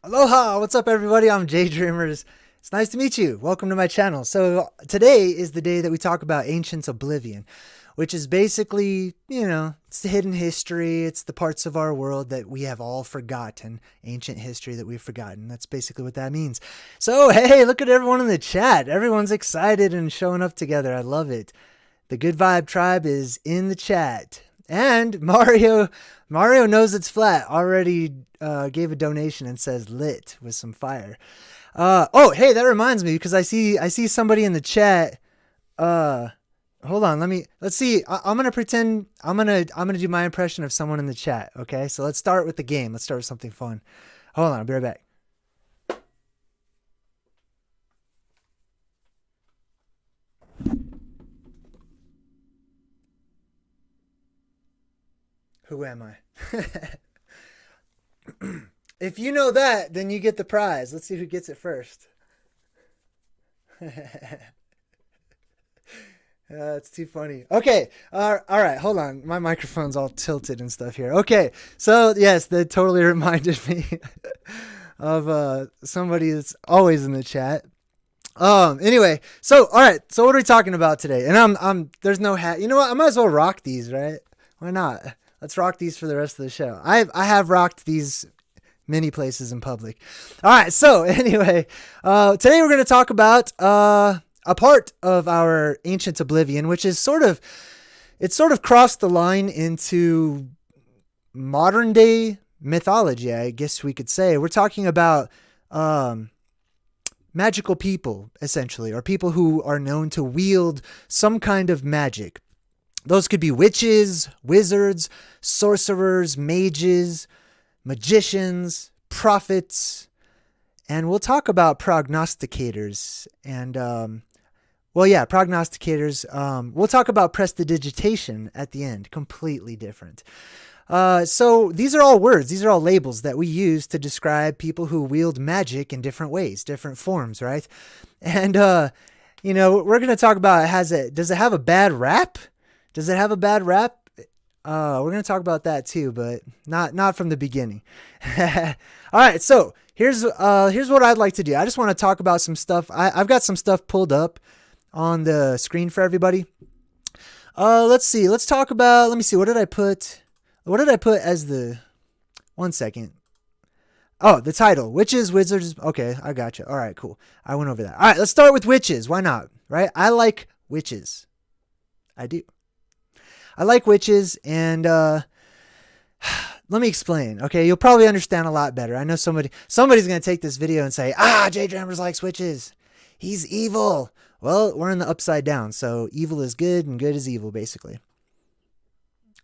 Aloha! What's up, everybody? I'm JayDreamerZ. It's nice to meet you. Welcome to my channel. So today is the day that we talk about ancient Oblivion, which is basically, it's the hidden history. It's the parts of our world that we have all forgotten, ancient history that we've forgotten. That's basically what that means. So, hey, look at everyone in the chat. Everyone's excited and showing up together. I love it. The Good Vibe Tribe is in the chat. And Mario knows it's flat. Already gave a donation and says lit with some fire. Oh, hey, that reminds me because I see somebody in the chat. Hold on, let's see. I'm gonna pretend I'm gonna do my impression of someone in the chat. Okay, so let's start with the game. Let's start with something fun. Hold on, I'll be right back. Who am I? If you know that, then you get the prize. Let's see who gets it first. It's too funny. Okay. All right. Hold on. My microphone's all tilted and stuff here. Okay. So yes, that totally reminded me of somebody that's always in the chat. Anyway, so all right. So what are we talking about today? And I'm there's no hat. You know what? I might as well rock these, right? Why not? Let's rock these for the rest of the show. I have rocked these many places in public. All right. So anyway, today we're going to talk about a part of our ancient Oblivion, which is sort of crossed the line into modern day mythology, I guess we could say. We're talking about magical people, essentially, or people who are known to wield some kind of magic. Those could be witches, wizards, sorcerers, mages, magicians, prophets, and we'll talk about prognosticators and prognosticators. We'll talk about prestidigitation at the end. Completely different. So these are all words. These are all labels that we use to describe people who wield magic in different ways, different forms, right? And, we're going to talk about, does it have a bad rap? Does it have a bad rap? We're going to talk about that too, but not from the beginning. All right. So here's what I'd like to do. I just want to talk about some stuff. I've got some stuff pulled up on the screen for everybody. Let's see. Let's talk about, let me see. What did I put as the, one second. Oh, the title, Witches, Wizards. Okay. I got you. All right, cool. I went over that. All right. Let's start with witches. Why not? Right. I like witches. I do. I like witches, and let me explain. Okay, you'll probably understand a lot better. I know somebody's going to take this video and say, JayDreamerZ likes witches. He's evil. Well, we're in the upside down, so evil is good and good is evil, basically.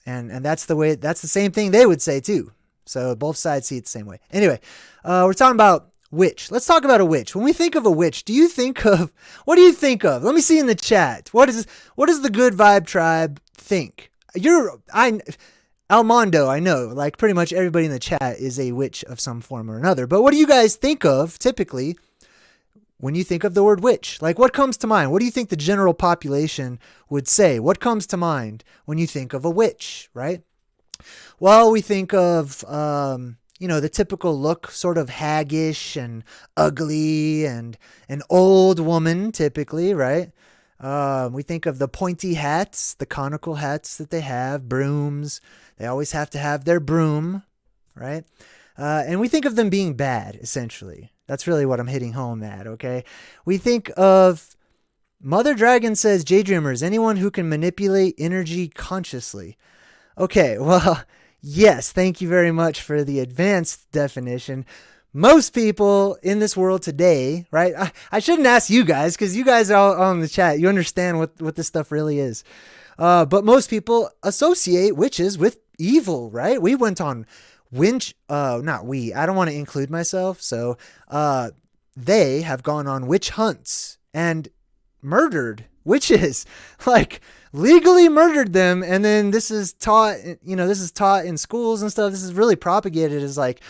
And that's the same thing they would say too. So both sides see it the same way. Anyway, we're talking about witch. Let's talk about a witch. When we think of a witch, what do you think of? Let me see in the chat. What does the Good Vibe Tribe think? Almondo, I know, like pretty much everybody in the chat is a witch of some form or another. But what do you guys think of typically when you think of the word witch? Like, what comes to mind? What do you think the general population would say? What comes to mind when you think of a witch, right? Well, we think of, the typical look, sort of haggish and ugly and an old woman, typically, right? We think of the pointy hats, the conical hats that they have, brooms. They always have to have their broom, right? And we think of them being bad, essentially. That's really what I'm hitting home at, okay? We think of Mother Dragon says, JayDreamerZ, anyone who can manipulate energy consciously. Okay, well, yes, thank you very much for the advanced definition. Most people in this world today, right? I shouldn't ask you guys because you guys are all in the chat. You understand what this stuff really is. But most people associate witches with evil, right? We went on not we. I don't want to include myself. So they have gone on witch hunts and murdered witches, like legally murdered them. And then this is taught in schools and stuff. This is really propagated as like,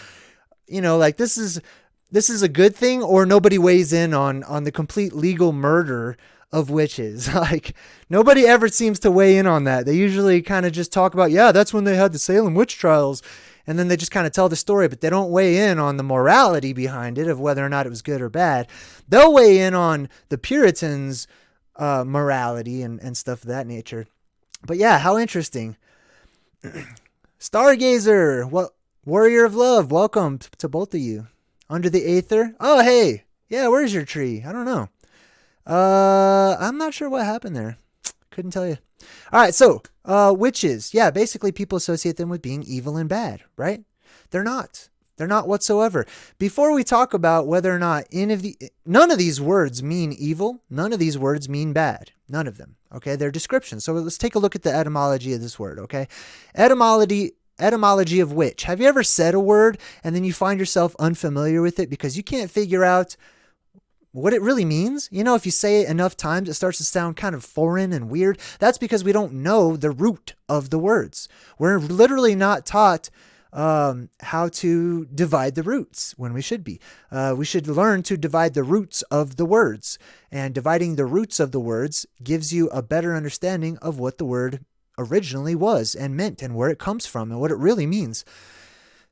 this is a good thing, or nobody weighs in on the complete legal murder of witches. Like, nobody ever seems to weigh in on that. They usually kind of just talk about, yeah, that's when they had the Salem witch trials. and then they just kind of tell the story, but they don't weigh in on the morality behind it of whether or not it was good or bad. They'll weigh in on the Puritans' morality and stuff of that nature. But yeah, how interesting. Stargazer, what warrior of love, welcome to both of you. Under the Aether. Oh, hey. Yeah, where's your tree? I don't know. I'm not sure what happened there. Couldn't tell you. All right, so witches. Yeah, basically people associate them with being evil and bad, right? They're not. They're not whatsoever. Before we talk about whether or not none of these words mean evil, none of these words mean bad. None of them. Okay, they're descriptions. So let's take a look at the etymology of this word, okay? Etymology of witch. Have you ever said a word and then you find yourself unfamiliar with it because you can't figure out what it really means? You know, if you say it enough times, it starts to sound kind of foreign and weird. That's because we don't know the root of the words. We're literally not taught how to divide the roots when we should be. We should learn to divide the roots of the words. And dividing the roots of the words gives you a better understanding of what the word originally was and meant and where it comes from and what it really means.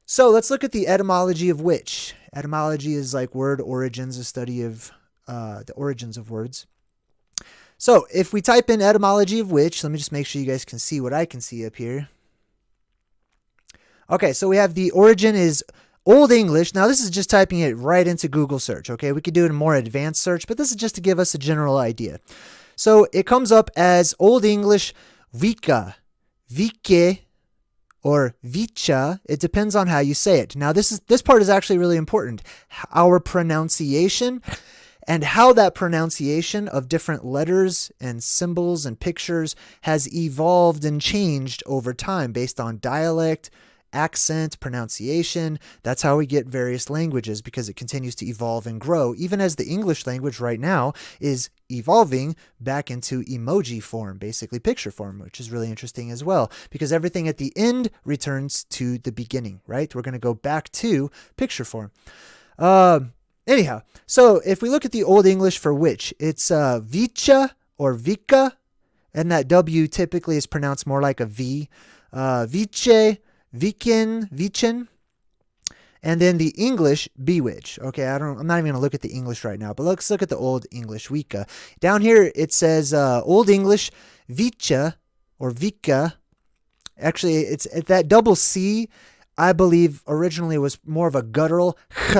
So let's look at the etymology of witch. Etymology is like word origins, a study of the origins of words. So if we type in etymology of witch, let me just make sure you guys can see what I can see up here. Okay, so we have the origin is Old English. Now this is just typing it right into Google search, okay? We could do it in more advanced search, but this is just to give us a general idea. So it comes up as Old English vika, vike, or vicha. It depends on how you say it. Now this part is actually really important. Our pronunciation and how that pronunciation of different letters and symbols and pictures has evolved and changed over time based on dialect, accent, pronunciation. That's how we get various languages, because it continues to evolve and grow, even as the English language right now is evolving back into emoji form, basically picture form, which is really interesting as well, because everything at the end returns to the beginning, right? We're going to go back to picture form. Anyhow, so if we look at the Old English for witch, it's vicha or vika, and that W typically is pronounced more like a V. Viche, Vichen, and then the English bewitch. Okay, I'm not even going to look at the English right now, but let's look at the Old English Wicca. Down here it says Old English Vicha or Vika. Actually, it's that double C, I believe originally was more of a guttural ch.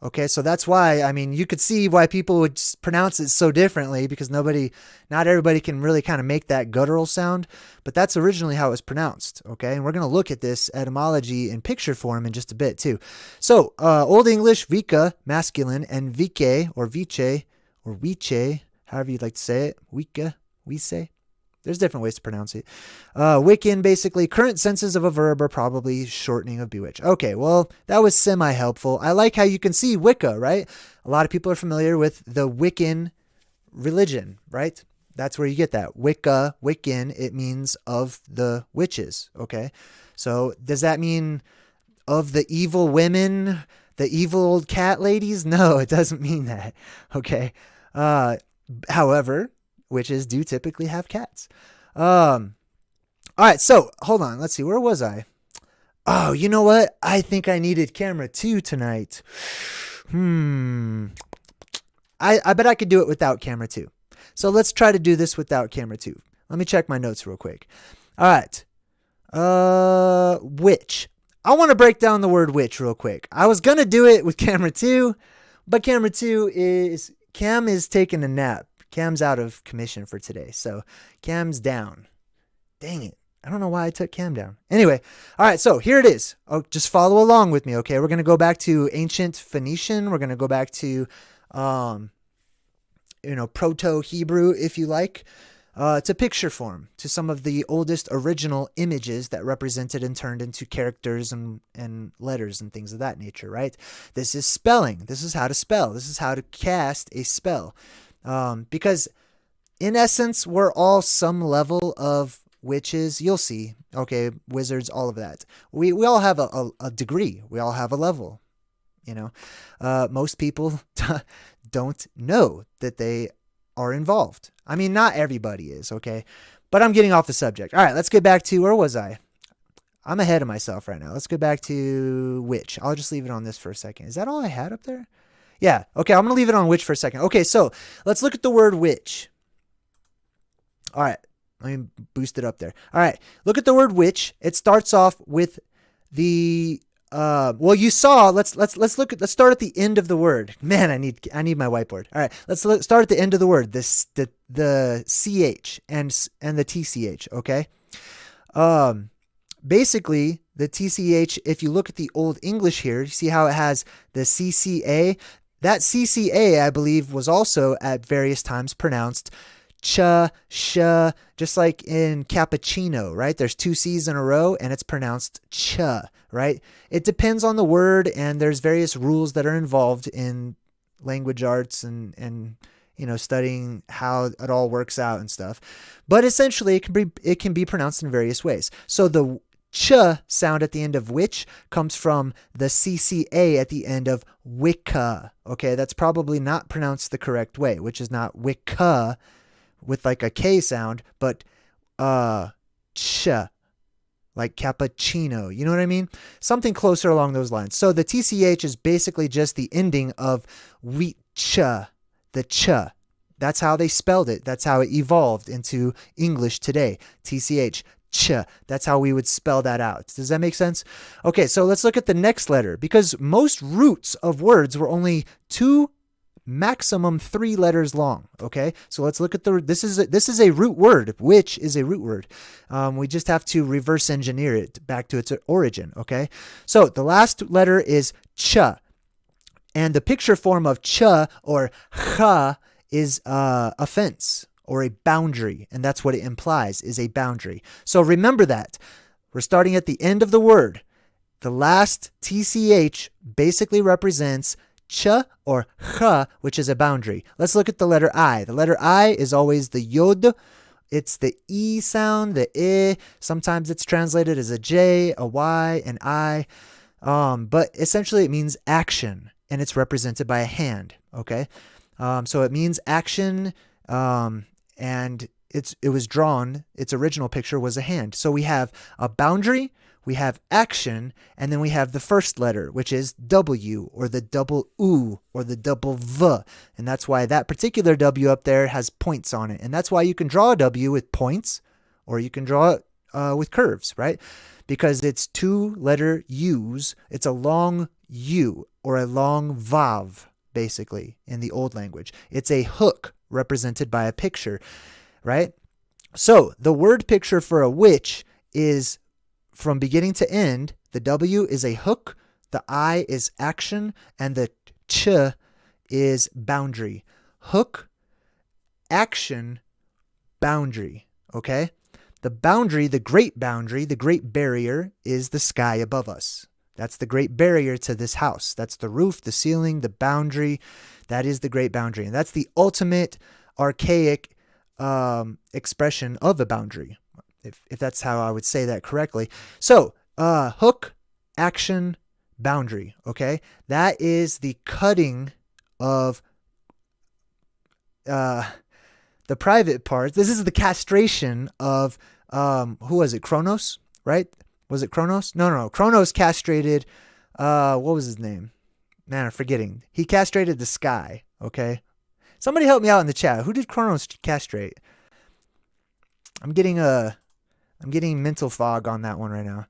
Okay, so that's why, I mean, you could see why people would pronounce it so differently, because not everybody can really kind of make that guttural sound, but that's originally how it was pronounced, okay? And we're going to look at this etymology in picture form in just a bit, too. So, Old English, vika, masculine, and vike, or viche, or viche, however you'd like to say it, vika, vice. There's different ways to pronounce it. Wiccan, basically, current senses of a verb are probably shortening of bewitch. Okay, well, that was semi-helpful. I like how you can see Wicca, right? A lot of people are familiar with the Wiccan religion, right? That's where you get that. Wicca, Wiccan, it means of the witches, okay? So does that mean of the evil women, the evil old cat ladies? No, it doesn't mean that, okay? However, witches do typically have cats. All right, so hold on. Let's see. Where was I? Oh, you know what? I think I needed camera 2 tonight. I bet I could do it without camera 2. So let's try to do this without camera 2. Let me check my notes real quick. All right. Witch. I want to break down the word witch real quick. I was going to do it with camera 2, but camera 2 Cam is taking a nap. Cam's out of commission for today, so Cam's down. Dang it. I don't know why I took Cam down. Anyway, all right, so here it is. Oh, just follow along with me, okay? We're going to go back to ancient Phoenician. We're going to go back to, Proto-Hebrew, if you like, to picture form, to some of the oldest original images that represented and turned into characters and letters and things of that nature, right? This is spelling. This is how to spell. This is how to cast a spell. Because in essence, we're all some level of witches. You'll see, okay, wizards, all of that. We all have a degree. We all have a level, most people don't know that they are involved. I mean, not everybody is, okay, but I'm getting off the subject. All right, let's get back to, where was I? I'm ahead of myself right now. Let's go back to witch. I'll just leave it on this for a second. Is that all I had up there? Yeah. Okay, I'm going to leave it on witch for a second. Okay, so let's look at the word witch. All right. Let me boost it up there. All right. Look at the word witch. It starts off with the well, you saw. Let's start at the end of the word. Man, I need my whiteboard. All right. Let's start at the end of the word. The ch and the tch. Okay. Basically, the tch. If you look at the Old English here, you see how it has the cca. That cca, I believe, was also at various times pronounced ch, sh, just like in cappuccino, right? There's two C's in a row and it's pronounced ch, right? It depends on the word, and there's various rules that are involved in language arts and studying how it all works out and stuff. But essentially it can be pronounced in various ways. So the ch sound at the end of witch comes from the cca at the end of wicca. Okay, that's probably not pronounced the correct way, which is not wicca with like a K sound, but ch, like cappuccino. You know what I mean? Something closer along those lines. So the TCH is basically just the ending of wheat cha, the ch. That's how they spelled it. That's how it evolved into English today. TCH, ch. That's how we would spell that out. Does that make sense? Okay, so let's look at the next letter, because most roots of words were only 2, maximum 3 letters long. Okay, so let's look at this is a root word. Which is a root word. We just have to reverse engineer it back to its origin. Okay, so the last letter is ch, and the picture form of ch or cha is a fence or a boundary, and that's what it implies, is a boundary. So remember that we're starting at the end of the word. The last tch basically represents ch or cha, which is a boundary. Let's look at the letter I. The letter I is always the yod. It's the E sound, the I. Sometimes it's translated as a J, a Y, an I. But essentially it means action, and it's represented by a hand. Okay. So it means action, and it was drawn. Its original picture was a hand. So we have a boundary, we have action, and then we have the first letter, which is W, or the double U, or the double V. And that's why that particular W up there has points on it. And that's why you can draw a W with points, or you can draw it with curves, right? Because it's 2-letter U's. It's a long U, or a long Vav, basically, in the old language. It's a hook represented by a picture, right? So the word picture for a witch is from beginning to end. The W is a hook, the I is action, and the ch is boundary. Hook, action, boundary. Okay? The boundary, the great barrier, is the sky above us. That's the great barrier to this house. That's the roof, the ceiling, the boundary. That is the great boundary. And that's the ultimate archaic expression of a boundary, if that's how I would say that correctly. So, hook, action, boundary, okay? That is the cutting of the private parts. This is the castration of, who was it? Kronos, right? Was it Kronos? No. Kronos castrated, what was his name? Man, I'm forgetting. He castrated the sky, okay? Somebody help me out in the chat. Who did Kronos castrate? I'm getting mental fog on that one right now.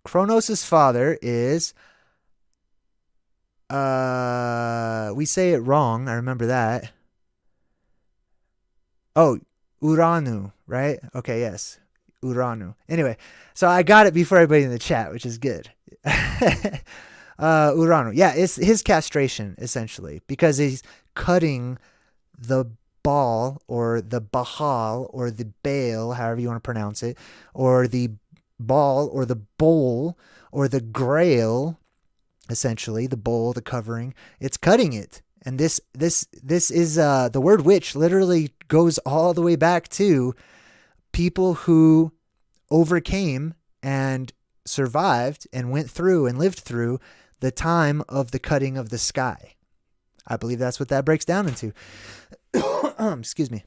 Kronos' father is, we say it wrong. I remember that. Oh, Uranu, right? Okay, yes. Uranu. Anyway, so I got it before everybody in the chat, which is good. Uranu. Yeah, it's his castration, essentially, because he's cutting the ball, or the Baal, or the Baal, however you want to pronounce it, or the ball, or the bowl, or the grail, essentially, the bowl, the covering. It's cutting it. And this is, the word witch literally goes all the way back to people who overcame and survived and went through and lived through the time of the cutting of the sky. I believe that's what that breaks down into. Excuse me.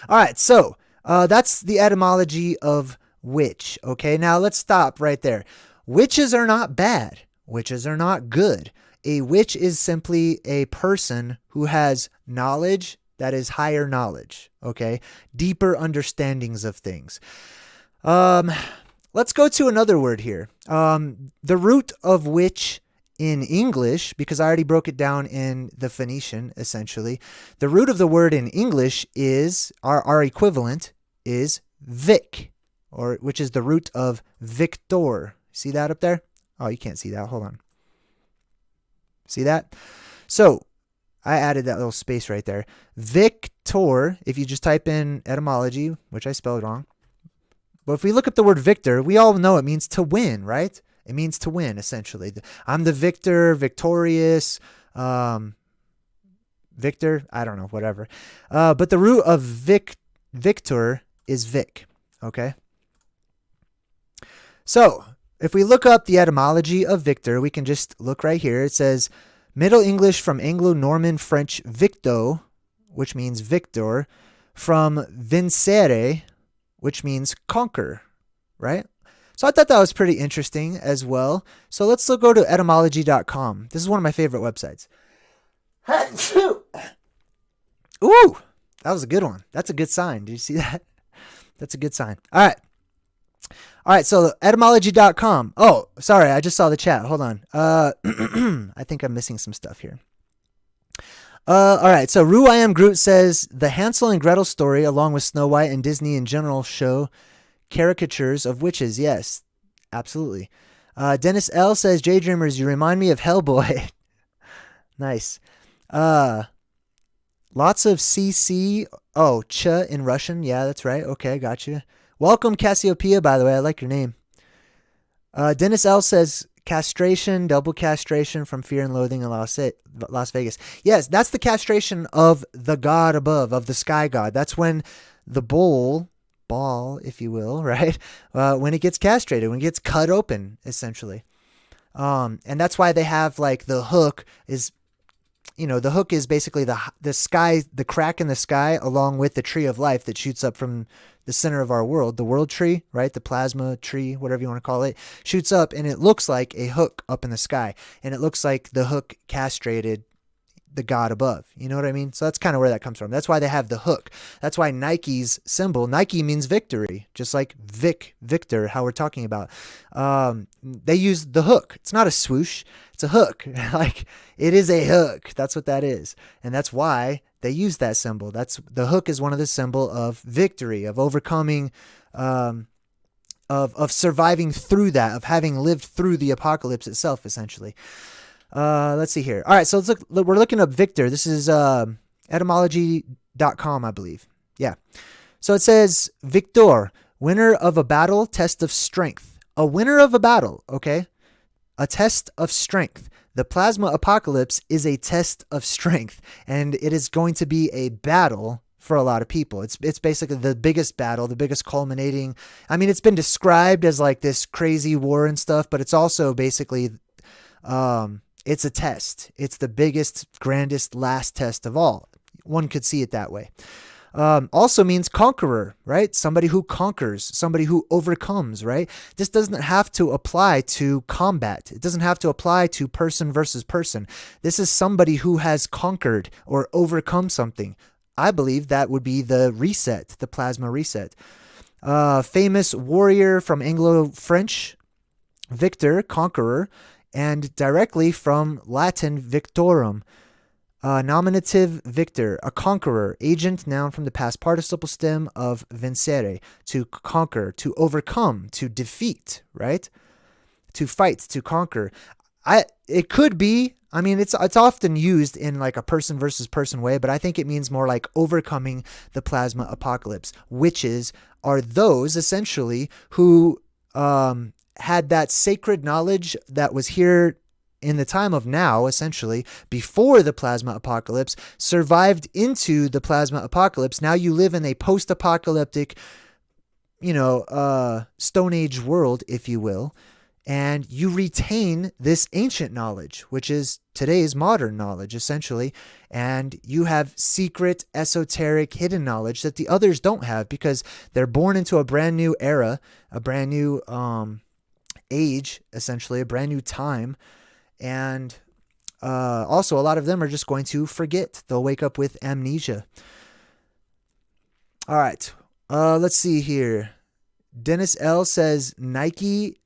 All right, so that's the etymology of witch. Okay, now let's stop right there. Witches are not bad. Witches are not good. A witch is simply a person who has knowledge that is higher knowledge. Okay, deeper understandings of things. Let's go to another word here. The root of witch in English, because I already broke it down in the Phoenician, essentially. The root of the word in English is, our equivalent is Vic, which is the root of Victor. See that up there? Oh, you can't see that. Hold on. See that? So I added that little space right there. Victor, if you just type in etymology, which I spelled wrong. But if we look up the word victor, we all know it means to win, right? It means to win, essentially. I'm the victor, victorious, victor, I don't know, whatever. But the root of victor is Vic, okay? So if we look up the etymology of victor, we can just look right here. It says Middle English from Anglo-Norman French victo, which means victor, from vincere, which means conquer, right? So I thought that was pretty interesting as well. So let's go to etymology.com. This is one of my favorite websites. Ooh, that was a good one. That's a good sign. Did you see that? That's a good sign. All right, so etymology.com. Oh, sorry, I just saw the chat. Hold on. I think I'm missing some stuff here. All right, so Rue I Am Groot says, the Hansel and Gretel story, along with Snow White and Disney in general, show caricatures of witches. Yes, absolutely. Dennis L says, JayDreamerZ, you remind me of Hellboy. Nice. Lots of CC. Oh, ch in Russian. Yeah, that's right. Okay, gotcha. Welcome, Cassiopeia, by the way. I like your name. Dennis L says, castration, double castration from Fear and Loathing in Las Vegas. Yes, that's the castration of the god above, of the sky god. That's when the ball, if you will, right? When it gets castrated, when it gets cut open, essentially. And that's why they have like the hook is, the hook is basically the sky, the crack in the sky, along with the tree of life that shoots up from the center of our world, the world tree, right? The plasma tree, whatever you want to call it, shoots up and it looks like a hook up in the sky. And it looks like the hook castrated the god above. You know what I mean? So that's kind of where that comes from. That's why they have the hook. That's why Nike's symbol, Nike means victory, just like Victor, how we're talking about. They use the hook. It's not a swoosh. It's a hook. Like it is a hook. That's what that is. And that's why they use that symbol. That's the hook is one of the symbol of victory, of overcoming, of surviving through that, of having lived through the apocalypse itself, essentially. Let's see here. All right, so we're looking up Victor. This is etymology.com, I believe. Yeah. So it says Victor, winner of a battle, test of strength. A winner of a battle, okay? A test of strength. The plasma apocalypse is a test of strength, and it is going to be a battle for a lot of people. It's basically the biggest battle, the biggest culminating. I mean, it's been described as like this crazy war and stuff, but it's also basically it's a test. It's the biggest, grandest, last test of all. One could see it that way. Also means conqueror, right? Somebody who conquers, somebody who overcomes, right? This doesn't have to apply to combat. It doesn't have to apply to person versus person. This is somebody who has conquered or overcome something. I believe that would be the reset, the plasma reset. Famous warrior from Anglo-French, victor, conqueror, and directly from Latin victorum, nominative victor, a conqueror, agent, noun from the past participle stem of vincere, to conquer, to overcome, to defeat, right? To fight, to conquer. It could be, I mean, it's often used in like a person versus person way, but I think it means more like overcoming the plasma apocalypse. Witches are those essentially who had that sacred knowledge that was here in the time of now, essentially, before the plasma apocalypse, survived into the plasma apocalypse. Now you live in a post-apocalyptic, Stone Age world, if you will. and you retain this ancient knowledge, which is today's modern knowledge, essentially. And you have secret, esoteric, hidden knowledge that the others don't have because they're born into a brand new era, a brand new age, essentially, a brand new time. And also, a lot of them are just going to forget. They'll wake up with amnesia. All right. Let's see here. Dennis L says Nike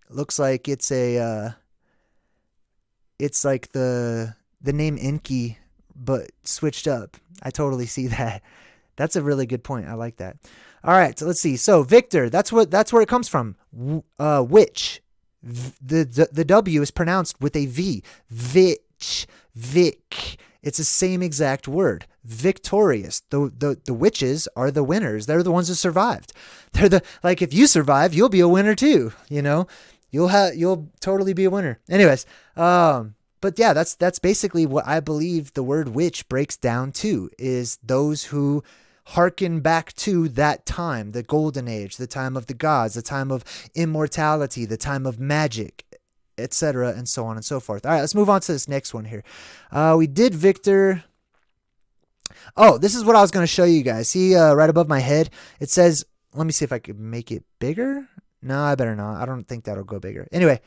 looks like it's a it's like the name Enki but switched up. I totally see that. That's a really good point. I like that. All right, so let's see. So Victor, that's where it comes from. Witch. The W is pronounced with a V. Vitch. Vic. It's the same exact word. Victorious. The witches are the winners. They're the ones who survived. They're like, if you survive, you'll be a winner too. You know, you'll totally be a winner. Anyways, but yeah, that's basically what I believe the word witch breaks down to, is those who hearken back to that time, the golden age, the time of the gods, the time of immortality, the time of magic, etc., and so on and so forth. All right, let's move on to this next one here. We did Victor. Oh, this is what I was going to show you guys. See, right above my head, it says, let me see if I could make it bigger. No, I better not. I don't think that'll go bigger. Anyway,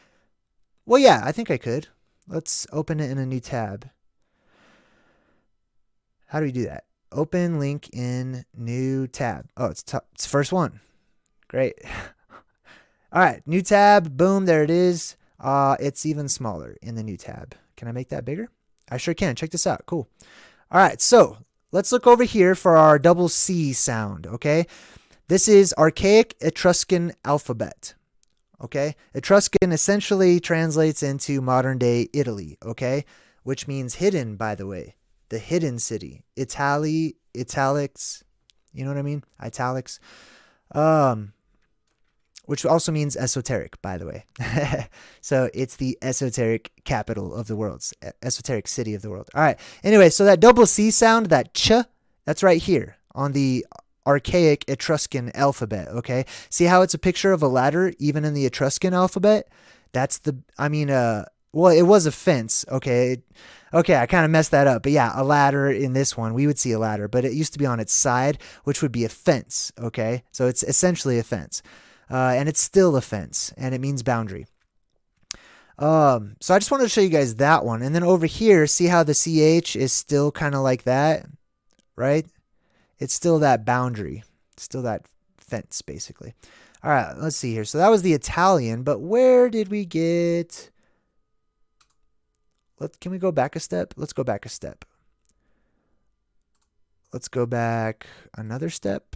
well, yeah, I think I could. Let's open it in a new tab. How do we do that? Open link in new tab. Oh, it's first one. Great. All right, new tab. Boom, there it is. It's even smaller in the new tab. Can I make that bigger? I sure can. Check this out. Cool. All right, so let's look over here for our double C sound, okay? This is archaic Etruscan alphabet, okay? Etruscan essentially translates into modern day Italy, okay? Which means hidden, by the way. The hidden city. Italics, you know what I mean? Italics. Which also means esoteric, by the way. So it's the esoteric capital of the world, esoteric city of the world. All right. Anyway, so that double C sound, that ch, that's right here on the archaic Etruscan alphabet, okay? See how it's a picture of a ladder even in the Etruscan alphabet? That's well, it was a fence, okay? Okay, I kind of messed that up. But yeah, a ladder in this one, we would see a ladder, but it used to be on its side, which would be a fence, okay? So it's essentially a fence. And it's still a fence, and it means boundary. So I just wanted to show you guys that one. And then over here, see how the CH is still kind of like that, right? It's still that boundary. It's still that fence, basically. All right, let's see here. So that was the Italian, but where did we get... Can we go back a step? Let's go back a step. Let's go back another step.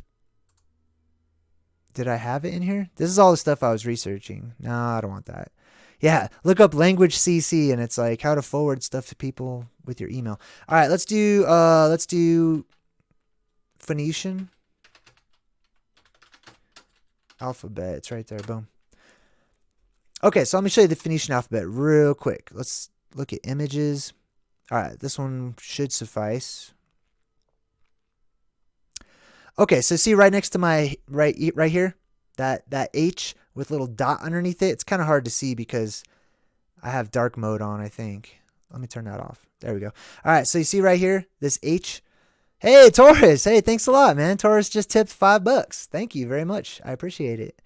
Did I have it in here? This is all the stuff I was researching. No, I don't want that. Yeah, look up language CC, and it's like how to forward stuff to people with your email. All right, let's do Phoenician alphabet. It's right there. Boom. Okay, so let me show you the Phoenician alphabet real quick. Let's look at images. All right, this one should suffice. Okay, so see right next to my right here, that H with little dot underneath it. It's kind of hard to see because I have dark mode on, I think. Let me turn that off. There we go. All right, so you see right here, this H. Hey, Taurus. Hey, thanks a lot, man. Taurus just tipped $5. Thank you very much. I appreciate it.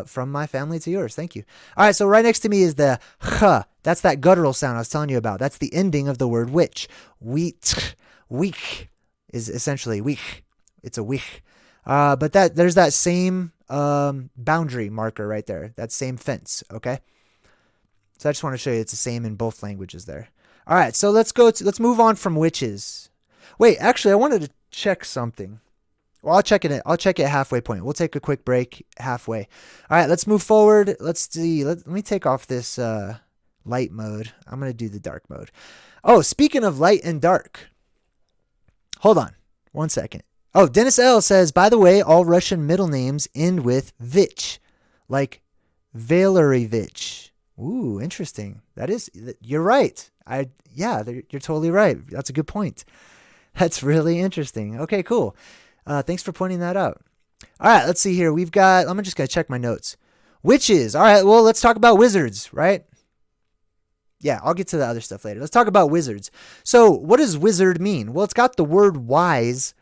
From my family to yours. Thank you. All right, so right next to me is the ch. That's that guttural sound I was telling you about. That's the ending of the word witch. Weak is essentially weak. It's a weak. But there's that same boundary marker right there. That same fence, okay? So I just want to show you it's the same in both languages there. All right, so let's move on from witches. Wait, actually, I wanted to check something. Well, I'll check it halfway point. We'll take a quick break halfway. All right, let's move forward. Let's see. Let me take off this light mode. I'm going to do the dark mode. Oh, speaking of light and dark. Hold on 1 second. Oh, Dennis L says, by the way, all Russian middle names end with Vich, like Valerevich. Ooh, interesting. You're right. You're totally right. That's a good point. That's really interesting. Okay, cool. Thanks for pointing that out. All right, let's see here. I'm just going to check my notes. Witches. All right, well, let's talk about wizards, right? Yeah, I'll get to the other stuff later. Let's talk about wizards. So what does wizard mean? Well, it's got the word wise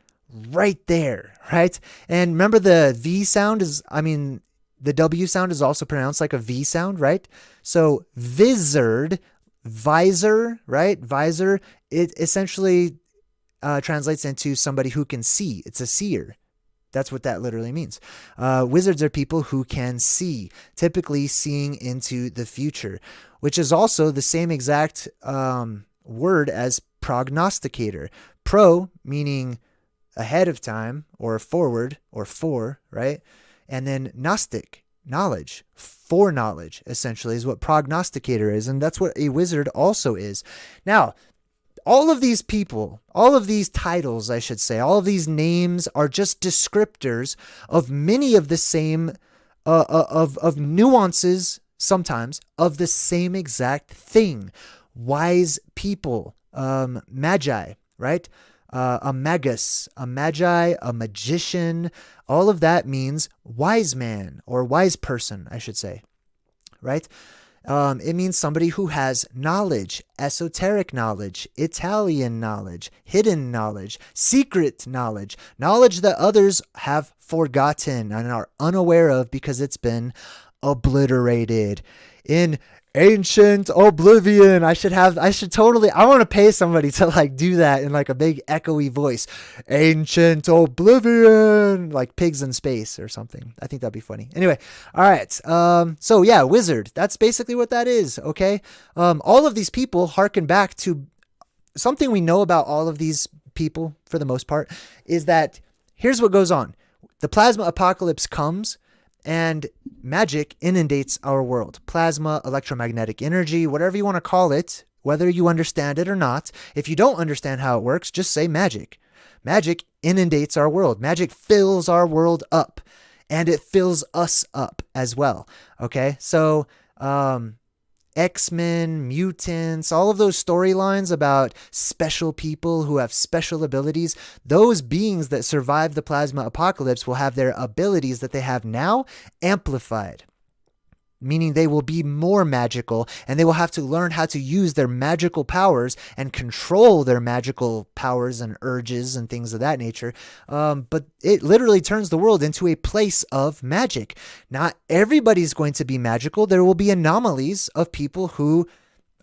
right there, right? And remember the V sound the W sound is also pronounced like a V sound, right? So vizard, visor, right? Visor, it essentially translates into somebody who can see. It's a seer. That's what that literally means. Wizards are people who can see, typically seeing into the future, which is also the same exact word as prognosticator. Pro meaning ahead of time or forward or for, right? And then gnostic, knowledge, foreknowledge, essentially, is what prognosticator is. And that's what a wizard also is. Now, all of these people, all of these titles, I should say, all of these names are just descriptors of many of the same, of nuances, sometimes, of the same exact thing. Wise people, magi, right? A magus, a magi, a magician, all of that means wise man or wise person, I should say, right? It means somebody who has knowledge, esoteric knowledge, Italian knowledge, hidden knowledge, secret knowledge, knowledge that others have forgotten and are unaware of because it's been obliterated in ancient Oblivion. I want to pay somebody to like do that in like a big echoey voice. Ancient Oblivion, like pigs in space or something. I think that'd be funny. Anyway, all right. So yeah, wizard. That's basically what that is. Okay. All of these people harken back to something we know about all of these people for the most part is that here's what goes on. The plasma apocalypse comes and magic inundates our world. Plasma, electromagnetic energy, whatever you want to call it, whether you understand it or not. If you don't understand how it works, just say magic. Magic inundates our world. Magic fills our world up, and it fills us up as well. Okay, so X-Men, mutants, all of those storylines about special people who have special abilities, those beings that survive the plasma apocalypse will have their abilities that they have now amplified, meaning they will be more magical and they will have to learn how to use their magical powers and control their magical powers and urges and things of that nature. But it literally turns the world into a place of magic. Not everybody's going to be magical. There will be anomalies of people who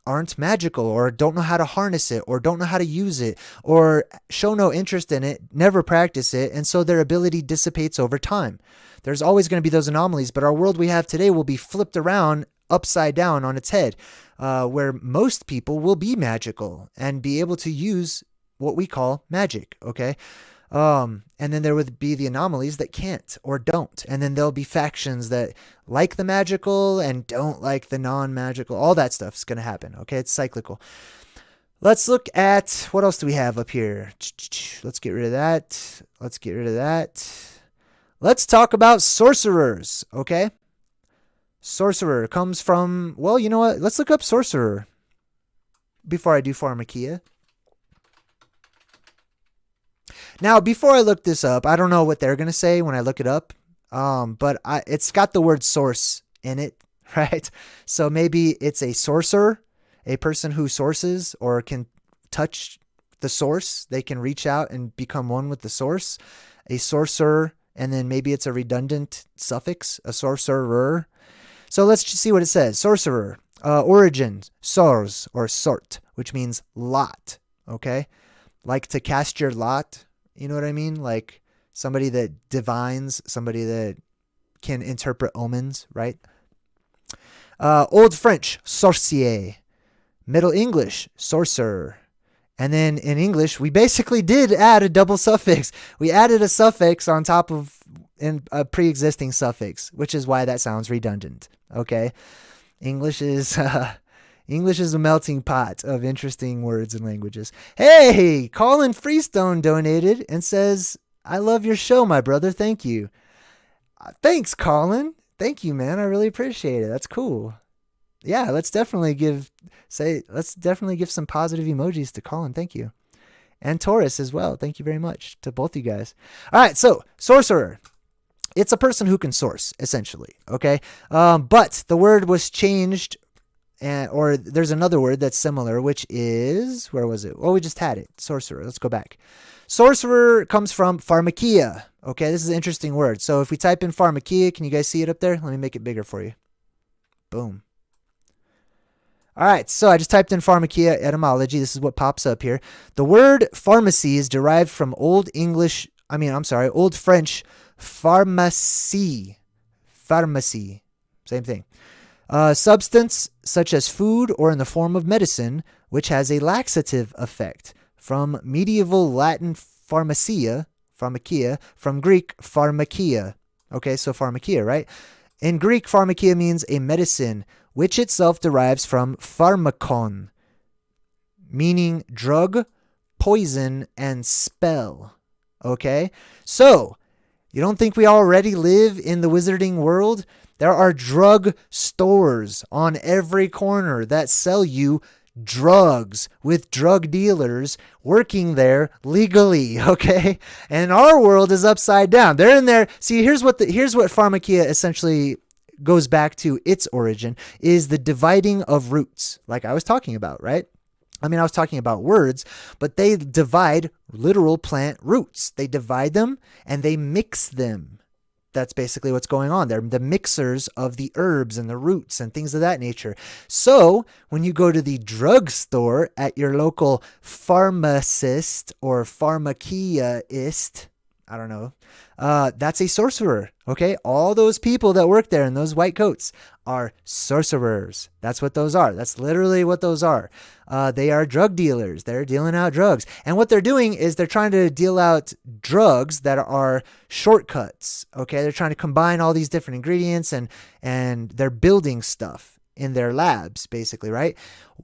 aren't magical or don't know how to harness it or don't know how to use it or show no interest in it, never practice it, and so their ability dissipates over time. There's always going to be those anomalies, but our world we have today will be flipped around upside down on its head, where most people will be magical and be able to use what we call magic, okay? And then there would be the anomalies that can't or don't. And then there'll be factions that like the magical and don't like the non-magical. All that stuff is going to happen, okay? It's cyclical. Let's look at, what else do we have up here? Let's get rid of that. Let's talk about sorcerers, okay? Sorcerer comes from, well, you know what? Let's look up sorcerer before I do pharmakeia. Now, before I look this up, I don't know what they're going to say when I look it up, but it's got the word source in it, right? So maybe it's a sorcerer, a person who sources or can touch the source. They can reach out and become one with the source. A sorcerer. And then maybe it's a redundant suffix, a sorcerer. So let's just see what it says. Sorcerer, origin, sors or sort, which means lot, okay? Like to cast your lot, you know what I mean? Like somebody that divines, somebody that can interpret omens, right? Old French, sorcier. Middle English, sorcerer. And then in English, we basically did add a double suffix. We added a suffix on top of a pre-existing suffix, which is why that sounds redundant. Okay, English is a melting pot of interesting words and languages. Hey, Colin Freestone donated and says, "I love your show, my brother. Thank you." Thanks, Colin. Thank you, man. I really appreciate it. That's cool. Yeah, let's definitely give some positive emojis to Colin. Thank you. And Taurus as well. Thank you very much to both you guys. All right, so sorcerer. It's a person who can source, essentially. Okay. But the word was changed, or there's another word that's similar, which is, where was it? Oh, we just had it. Sorcerer. Let's go back. Sorcerer comes from pharmakeia. Okay, this is an interesting word. So if we type in pharmakeia, can you guys see it up there? Let me make it bigger for you. Boom. All right, so I just typed in pharmakeia etymology. This is what pops up here. The word pharmacy is derived from Old French pharmacie. Pharmacy. Same thing. Substance such as food or in the form of medicine, which has a laxative effect. From medieval Latin pharmakeia, from Greek pharmakeia. Okay, so pharmakeia, right? In Greek, pharmakeia means a medicine, which itself derives from pharmakon, meaning drug, poison, and spell. Okay, so you don't think we already live in the wizarding world? There are drug stores on every corner that sell you drugs, with drug dealers working there legally, okay? And our world is upside down. They're in there. See, here's what pharmakeia essentially goes back to. Its origin is the dividing of roots, like I was talking about, right? I mean, I was talking about words, but they divide literal plant roots. They divide them and they mix them. That's basically what's going on. They're the mixers of the herbs and the roots and things of that nature. So when you go to the drugstore at your local pharmacist or pharmakeiaist, I don't know, that's a sorcerer. Okay, all those people that work there in those white coats are sorcerers. That's what those are. That's literally what those are. They are drug dealers. They're dealing out drugs. And what they're doing is they're trying to deal out drugs that are shortcuts. Okay, they're trying to combine all these different ingredients and they're building stuff in their labs, basically, right?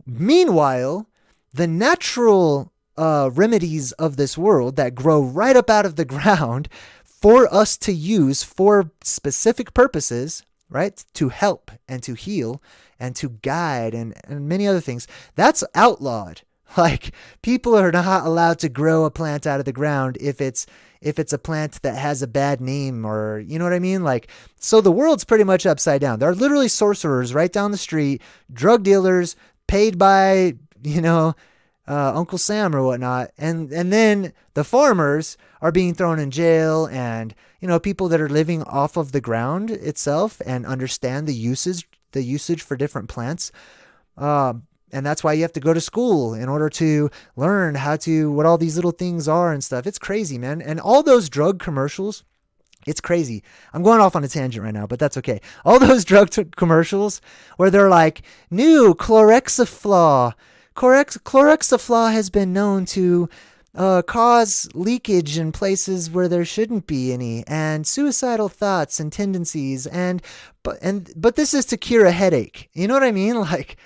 Meanwhile, the natural remedies of this world that grow right up out of the ground for us to use for specific purposes, right? To help and to heal and to guide and many other things. That's outlawed. Like, people are not allowed to grow a plant out of the ground if it's a plant that has a bad name, or, you know what I mean? Like, so the world's pretty much upside down. There are literally sorcerers right down the street, drug dealers paid by, Uncle Sam or whatnot. And then the farmers are being thrown in jail, and, people that are living off of the ground itself and understand the usage for different plants. And that's why you have to go to school in order to learn what all these little things are and stuff. It's crazy, man. And all those drug commercials, it's crazy. I'm going off on a tangent right now, but that's okay. All those drug commercials where they're like, new Chlorhexaflaw. Chlorhexaflaw has been known to cause leakage in places where there shouldn't be any, and suicidal thoughts and tendencies, but this is to cure a headache. You know what I mean? Like,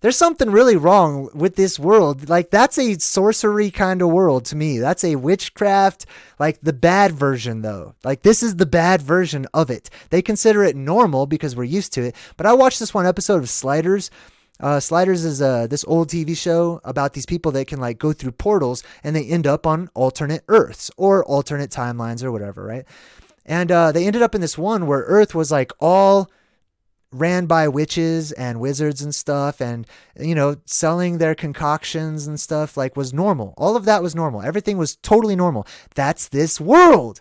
there's something really wrong with this world. Like, that's a sorcery kind of world to me. That's a witchcraft, like the bad version though. Like, this is the bad version of it. They consider it normal because we're used to it. But I watched this one episode of Sliders. Sliders is this old TV show about these people that can like go through portals and they end up on alternate Earths or alternate timelines or whatever, right? And they ended up in this one where Earth was like all ran by witches and wizards and stuff, and selling their concoctions and stuff like was normal. All of that was normal. Everything was totally normal. That's this world.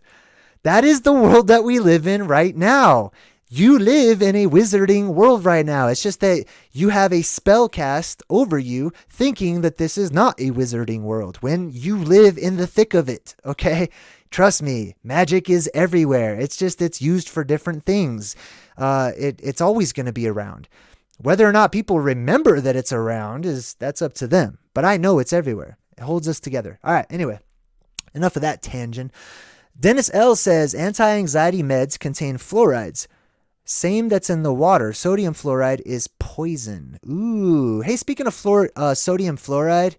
That is the world that we live in right now. You live in a wizarding world right now. It's just that you have a spell cast over you thinking that this is not a wizarding world when you live in the thick of it, okay? Trust me, magic is everywhere. It's just it's used for different things. It's always going to be around. Whether or not people remember that it's around that's up to them. But I know it's everywhere. It holds us together. All right, anyway, enough of that tangent. Dennis L. says anti-anxiety meds contain fluorides. Same that's in the water. Sodium fluoride is poison. Ooh. Hey, speaking of sodium fluoride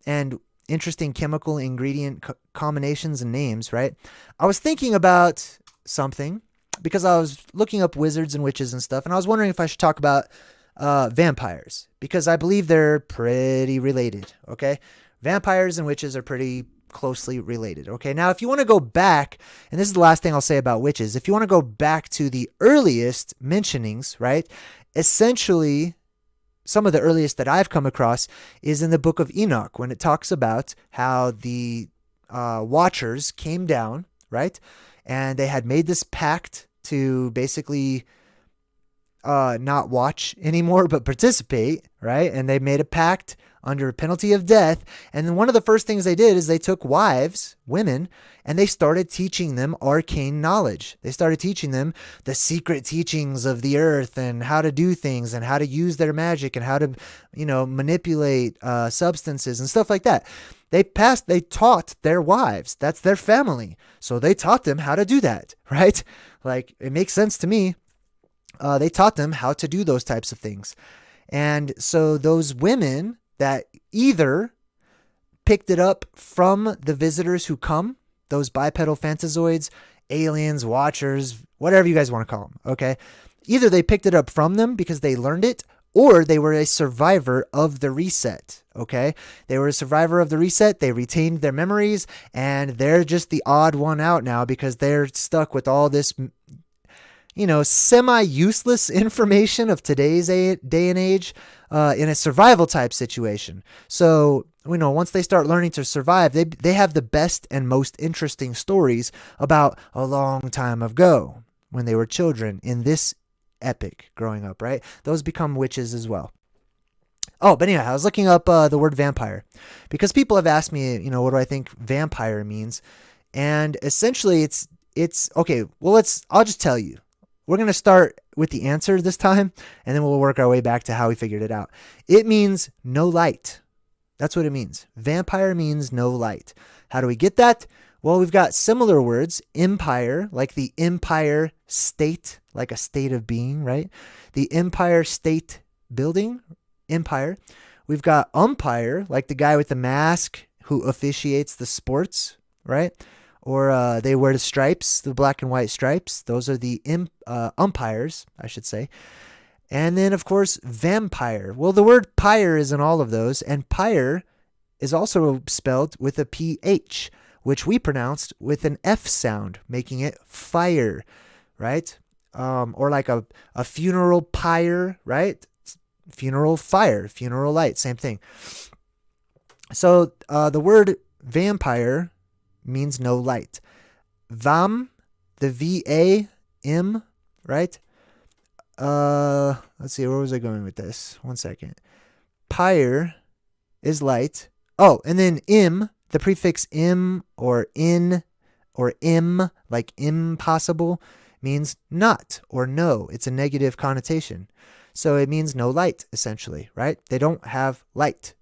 and interesting chemical ingredient combinations and names, right? I was thinking about something because I was looking up wizards and witches and stuff, and I was wondering if I should talk about vampires because I believe they're pretty related, okay? Vampires and witches are pretty closely related. Okay, now if you want to go back, and this is the last thing I'll say about witches, if you want to go back to the earliest mentionings, right, essentially some of the earliest that I've come across is in the book of Enoch, when it talks about how the watchers came down, right, and they had made this pact to basically not watch anymore, but participate, right? And they made a pact under a penalty of death. And then one of the first things they did is they took wives, women, and they started teaching them arcane knowledge. They started teaching them the secret teachings of the earth and how to do things and how to use their magic and how to, manipulate substances and stuff like that. They taught their wives. That's their family. So they taught them how to do that, right? Like, it makes sense to me. They taught them how to do those types of things. And so those women that either picked it up from the visitors who come, those bipedal phantazoids, aliens, watchers, whatever you guys want to call them, okay? Either they picked it up from them because they learned it, or they were a survivor of the reset, okay? They were a survivor of the reset. They retained their memories, and they're just the odd one out now because they're stuck with all this semi-useless information of today's day and age in a survival type situation. So, once they start learning to survive, they have the best and most interesting stories about a long time ago when they were children in this epic growing up, right? Those become witches as well. Oh, but anyway, I was looking up the word vampire because people have asked me, what do I think vampire means? And essentially it's okay. Well, I'll just tell you. We're going to start with the answer this time, and then we'll work our way back to how we figured it out. It means no light. That's what it means. Vampire means no light. How do we get that? Well, we've got similar words. Empire, like the empire state, like a state of being, right? The empire state building, empire. We've got umpire, like the guy with the mask who officiates the sports, right? Or they wear the stripes, the black and white stripes. Those are the umpires, I should say. And then, of course, vampire. Well, the word pyre is in all of those. And pyre is also spelled with a PH, which we pronounced with an F sound, making it fire, right? Or like a funeral pyre, right? Funeral fire, funeral light, same thing. So the word vampire means no light. Vam, the V-A-M, right? Let's see, where was I going with this? 1 second. Pyre is light. Oh, and then im, the prefix im or in or im, like impossible, means not or no. It's a negative connotation. So it means no light, essentially, right? They don't have light.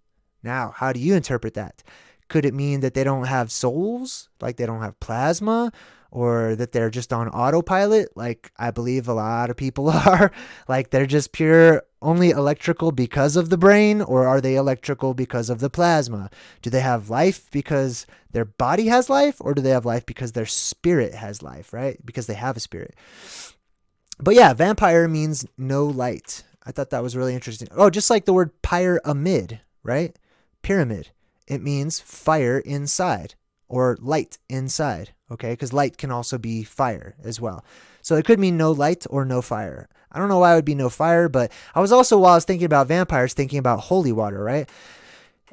Now, how do you interpret that? Could it mean that they don't have souls, like they don't have plasma, or that they're just on autopilot, like I believe a lot of people are, like they're just pure only electrical because of the brain, or are they electrical because of the plasma? Do they have life because their body has life, or do they have life because their spirit has life, right? Because they have a spirit. But yeah, vampire means no light. I thought that was really interesting. Oh, just like the word pyramid, right? Pyramid. It means fire inside or light inside, okay? Because light can also be fire as well. So it could mean no light or no fire. I don't know why it would be no fire, but I was also, while I was thinking about vampires, thinking about holy water, right?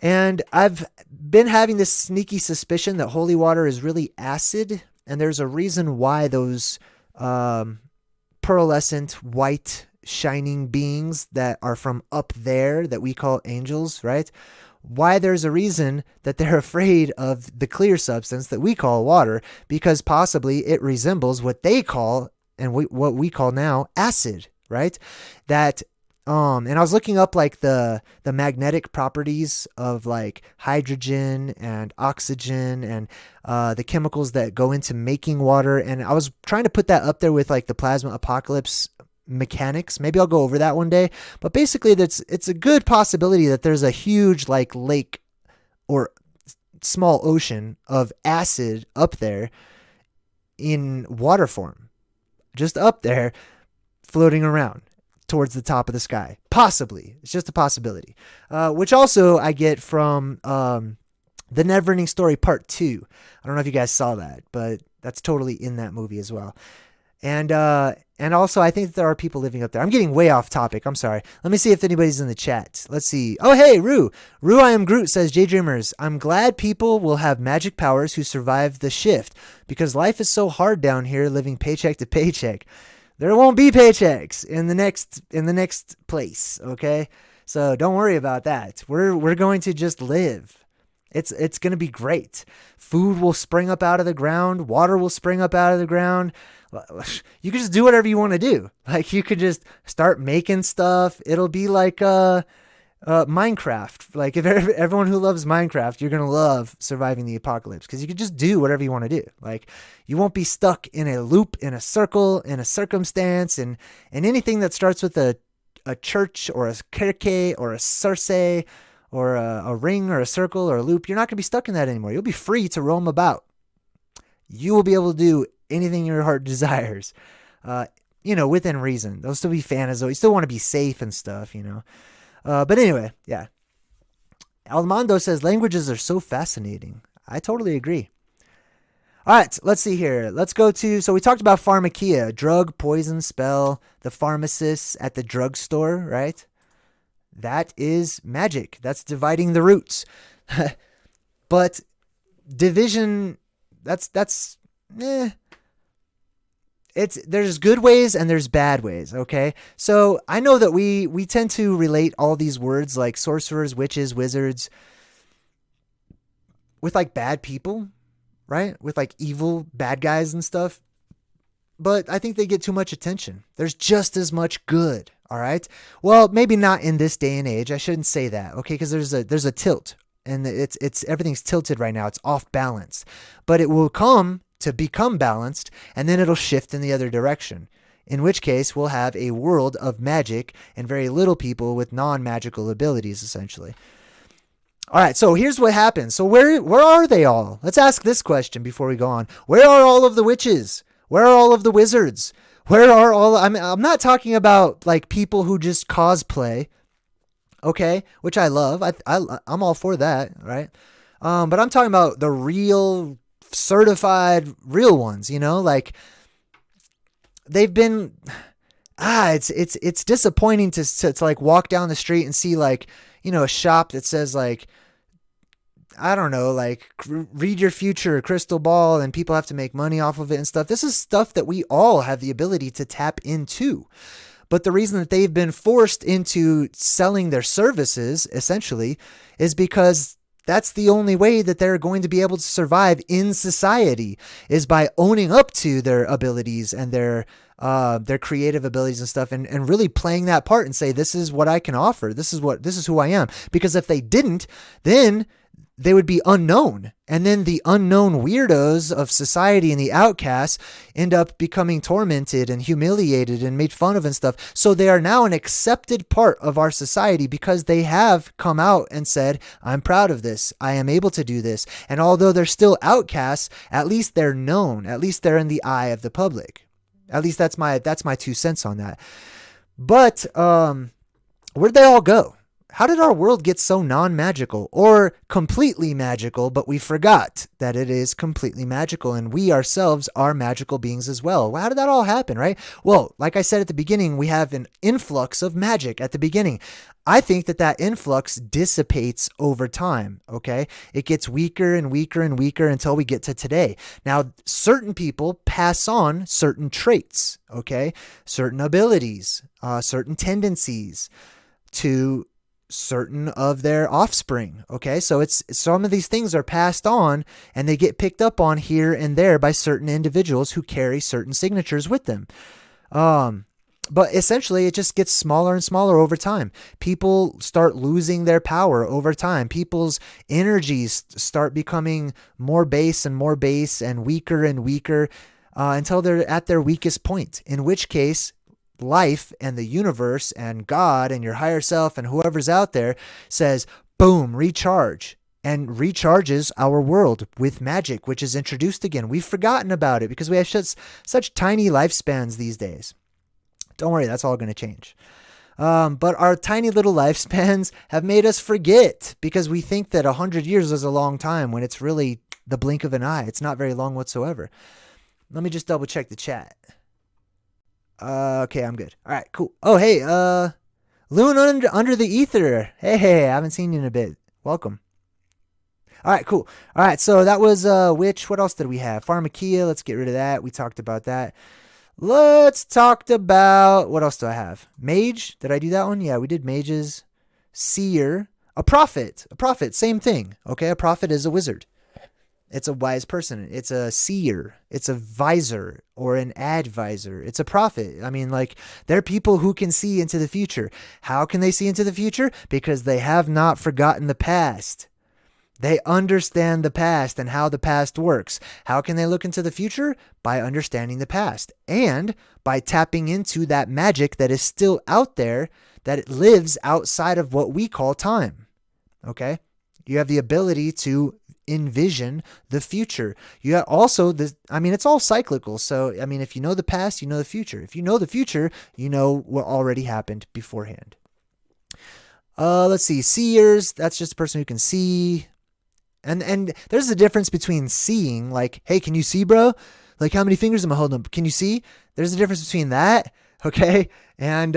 And I've been having this sneaky suspicion that holy water is really acid, and there's a reason why those pearlescent, white, shining beings that are from up there that we call angels, right? Why there's a reason that they're afraid of the clear substance that we call water, because possibly it resembles what they call and what we call now acid, right? That and I was looking up like the magnetic properties of like hydrogen and oxygen and the chemicals that go into making water, and I was trying to put that up there with like the plasma apocalypse mechanics. Maybe I'll go over that one day, but basically it's a good possibility that there's a huge like lake or small ocean of acid up there in water form, just up there floating around towards the top of the sky. Possibly. It's just a possibility, which also I get from The Neverending Story Part 2. I don't know if you guys saw that, but that's totally in that movie as well. And also, I think that there are people living up there. I'm getting way off topic. I'm sorry. Let me see if anybody's in the chat. Let's see. Oh, hey, Rue. Rue, I am Groot, says JayDreamerZ. I'm glad people will have magic powers who survive the shift, because life is so hard down here living paycheck to paycheck. There won't be paychecks in the next place, okay? So don't worry about that. We're going to just live. It's going to be great. Food will spring up out of the ground. Water will spring up out of the ground. You can just do whatever you want to do. Like, you could just start making stuff. It'll be like Minecraft. Like, if everyone who loves Minecraft, you're going to love surviving the apocalypse, because you can just do whatever you want to do. Like, you won't be stuck in a loop, in a circle, in a circumstance, and anything that starts with a church or a kirke or a circe or a ring or a circle or a loop. You're not going to be stuck in that anymore. You'll be free to roam about. You will be able to do anything your heart desires, within reason. There'll still be fantasies. You still want to be safe and stuff, But anyway, yeah. Almando says languages are so fascinating. I totally agree. All right, let's see here. Let's go to, so we talked about pharmakeia, drug, poison, spell, the pharmacist at the drugstore, right? That is magic. That's dividing the roots. But division, there's good ways and there's bad ways, okay? So I know that we tend to relate all these words like sorcerers, witches, wizards with like bad people, right? With like evil bad guys and stuff. But I think they get too much attention. There's just as much good, all right? Well, maybe not in this day and age. I shouldn't say that, okay? Because there's a tilt, and it's everything's tilted right now. It's off balance. But it will come to become balanced, and then it'll shift in the other direction. In which case, we'll have a world of magic and very little people with non-magical abilities, essentially. All right, so here's what happens. So where are they all? Let's ask this question before we go on. Where are all of the witches? Where are all of the wizards? Where are all... I'm not talking about like people who just cosplay, okay, which I love. I'm all for that, right? But I'm talking about the real, certified, real ones. Like they've been. It's disappointing to like walk down the street and see like a shop that says like, I don't know, like read your future, crystal ball, and people have to make money off of it and stuff. This is stuff that we all have the ability to tap into. But the reason that they've been forced into selling their services, essentially, is because that's the only way that they're going to be able to survive in society, is by owning up to their abilities and their creative abilities and stuff, and really playing that part and say, this is what I can offer. This is who I am. Because if they didn't, then they would be unknown. And then the unknown weirdos of society and the outcasts end up becoming tormented and humiliated and made fun of and stuff. So they are now an accepted part of our society because they have come out and said, I'm proud of this. I am able to do this. And although they're still outcasts, at least they're known. At least they're in the eye of the public. At least that's my 2 cents on that. But where'd they all go? How did our world get so non-magical or completely magical, but we forgot that it is completely magical and we ourselves are magical beings as well? How did that all happen, right? Well, like I said at the beginning, we have an influx of magic at the beginning. I think that influx dissipates over time, okay? It gets weaker and weaker and weaker until we get to today. Now, certain people pass on certain traits, okay? Certain abilities, certain tendencies to certain of their offspring. Okay. So it's some of these things are passed on and they get picked up on here and there by certain individuals who carry certain signatures with them. But essentially it just gets smaller and smaller over time. People start losing their power over time. People's energies start becoming more base and weaker until they're at their weakest point, in which case life and the universe and God and your higher self and whoever's out there says, boom, recharge, and recharges our world with magic, which is introduced again. We've forgotten about it because we have such tiny lifespans these days. Don't worry, that's all going to change. But our tiny little lifespans have made us forget because we think that 100 years is a long time when it's really the blink of an eye. It's not very long whatsoever. Let me just double check the chat. Okay, I'm good. All right, cool. Oh, hey, Loon under the ether. Hey, I haven't seen you in a bit. Welcome. All right, cool. All right, so that was witch. What else did we have? Pharmakeia. Let's get rid of that. We talked about that. Let's talk about, what else do I have? Mage. Did I do that one? Yeah, we did mages. Seer. A prophet. Same thing. Okay, a prophet is a wizard. It's a wise person. It's a seer. It's a visor or an advisor. It's a prophet. I mean, like, they're people who can see into the future. How can they see into the future? Because they have not forgotten the past. They understand the past and how the past works. How can they look into the future? By understanding the past and by tapping into that magic that is still out there, that it lives outside of what we call time. Okay? You have the ability to envision the future. You have also it's all cyclical. So, if you know the past, you know the future. If you know the future, you know what already happened beforehand. Let's see. Seers, that's just a person who can see. And there's a difference between seeing, like, hey, can you see, bro? Like, how many fingers am I holding up? Can you see? There's a difference between that, okay, and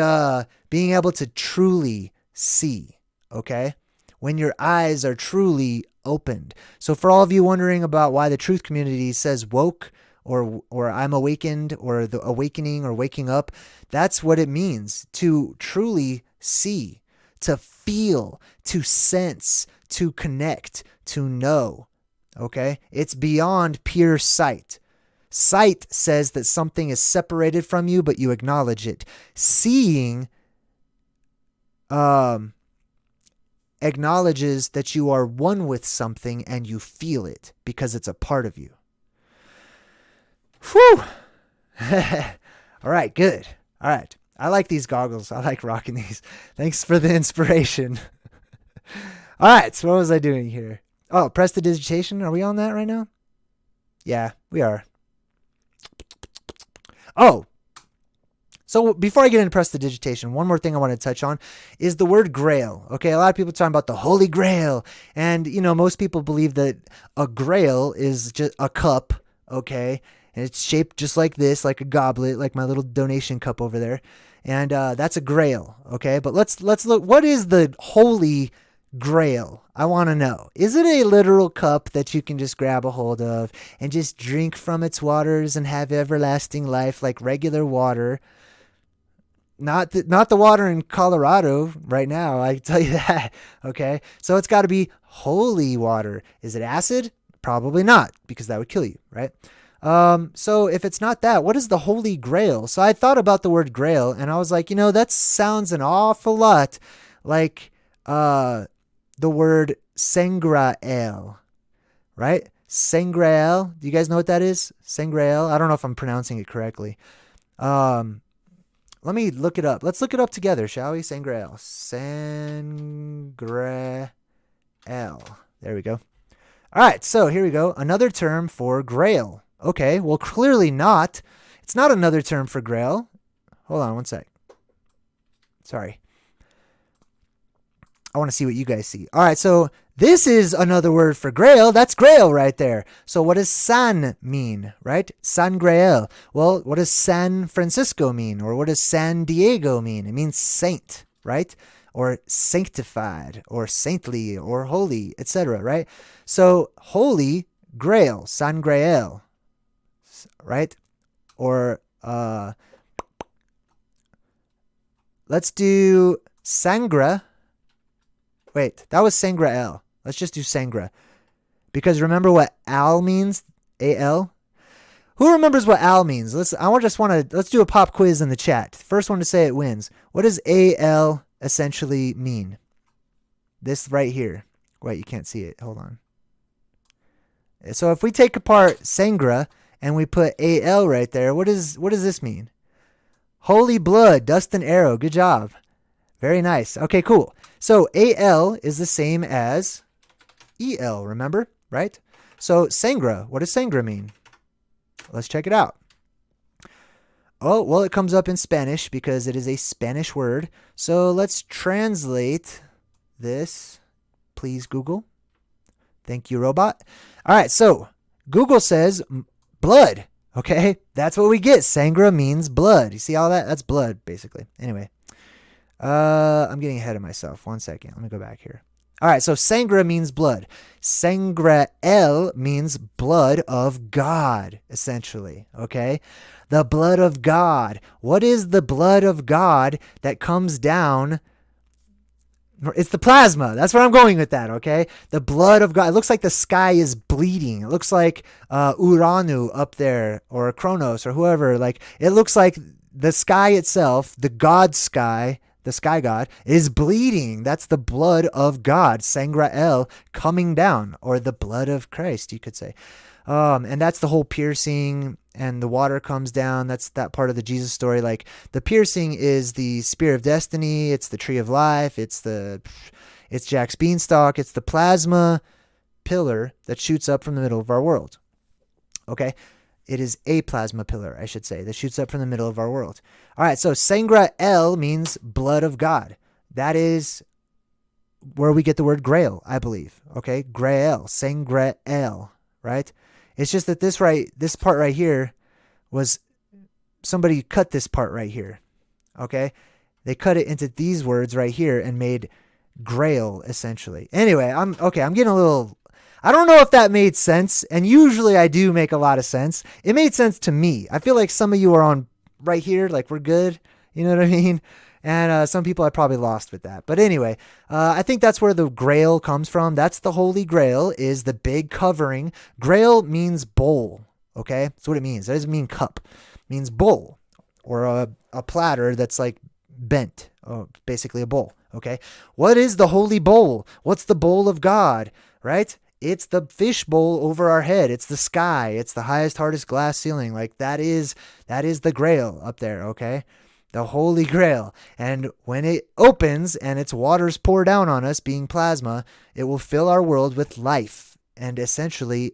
being able to truly see, okay? When your eyes are truly opened. So for all of you wondering about why the truth community says woke or I'm awakened or the awakening or waking up, that's what it means to truly see, to feel, to sense, to connect, to know. Okay? It's beyond pure sight. Sight says that something is separated from you, but you acknowledge it. Seeing acknowledges that you are one with something and you feel it because it's a part of you. Whew. All right, good. All right. I like these goggles. I like rocking these. Thanks for the inspiration. All right, so what was I doing here? Oh, prestidigitation. Are we on that right now? Yeah, we are. Oh, so before I get into prestidigitation, one more thing I want to touch on is the word grail. Okay, a lot of people talking about the Holy Grail. And, most people believe that a grail is just a cup, okay? And it's shaped just like this, like a goblet, like my little donation cup over there. And that's a grail, okay? But let's look, what is the Holy Grail? I want to know. Is it a literal cup that you can just grab a hold of and just drink from its waters and have everlasting life like regular water? Not the water in Colorado right now, I can tell you that, okay? So it's got to be holy water. Is it acid? Probably not, because that would kill you, right? So if it's not that, what is the Holy Grail? So I thought about the word grail, and I was like, that sounds an awful lot like the word sangreal, right? Sangreal. Do you guys know what that is? Sangreal. I don't know if I'm pronouncing it correctly. Let me look it up. Let's look it up together, shall we? Sangreal. Sangreal. There we go. All right, so here we go. Another term for grail. Okay, well, clearly not. It's not another term for grail. Hold on one sec. Sorry. I want to see what you guys see. All right, so this is another word for grail. That's grail right there. So what does San mean, right? San Grail. Well, what does San Francisco mean? Or what does San Diego mean? It means saint, right? Or sanctified, or saintly, or holy, etc., right? So holy grail, San Grail, right? Or let's do sangra. Wait, that was Sangreal. Let's just do Sangra. Because remember what al means? A-L? Who remembers what al means? Let's do a pop quiz in the chat. First one to say it wins. What does A-L essentially mean? This right here. Wait, you can't see it. Hold on. So if we take apart Sangra and we put A-L right there, what does this mean? Holy blood, dust and arrow. Good job. Very nice. Okay, cool. So AL is the same as EL, remember? Right? So Sangra, what does Sangra mean? Let's check it out. Oh, well, it comes up in Spanish because it is a Spanish word. So let's translate this. Please, Google. Thank you, robot. All right, so Google says blood. Okay, that's what we get. Sangre means blood. You see all that? That's blood, basically. Anyway, I'm getting ahead of myself. 1 second. Let me go back here. All right, so sangre means blood. Sangrael means blood of God, essentially, okay? The blood of God. What is the blood of God that comes down? It's the plasma. That's where I'm going with that, okay? The blood of God. It looks like the sky is bleeding. It looks like Uranu up there, or Kronos, or whoever. Like, it looks like the sky itself, the God sky, the sky god, is bleeding. That's the blood of God, Sangrael, coming down, or the blood of Christ, you could say. And that's the whole piercing, and the water comes down. That's that part of the Jesus story. Like, the piercing is the spear of destiny. It's the tree of life. It's Jack's beanstalk. It's the plasma pillar that shoots up from the middle of our world. Okay. It is a plasma pillar, I should say, that shoots up from the middle of our world. All right, so Sangrael means blood of God. That is where we get the word grail, I believe. Okay, grail, Sangrael, right? It's just that this part right here was, somebody cut this part right here. Okay, they cut it into these words right here and made grail, essentially. Anyway, I'm getting a little, I don't know if that made sense, and usually I do make a lot of sense. It made sense to me. I feel like some of you are on right here, like we're good, you know what I mean? And some people I probably lost with that. But anyway, I think that's where the grail comes from. That's the Holy Grail, is the big covering. Grail means bowl, okay? That's what it means. That doesn't mean cup. It means bowl, or a platter that's like bent, basically a bowl, okay? What is the holy bowl? What's the bowl of God, right? It's the fish bowl over our head. It's the sky. It's the highest, hardest glass ceiling. Like, that is the grail up there, okay? The Holy Grail. And when it opens and its waters pour down on us, being plasma, it will fill our world with life and essentially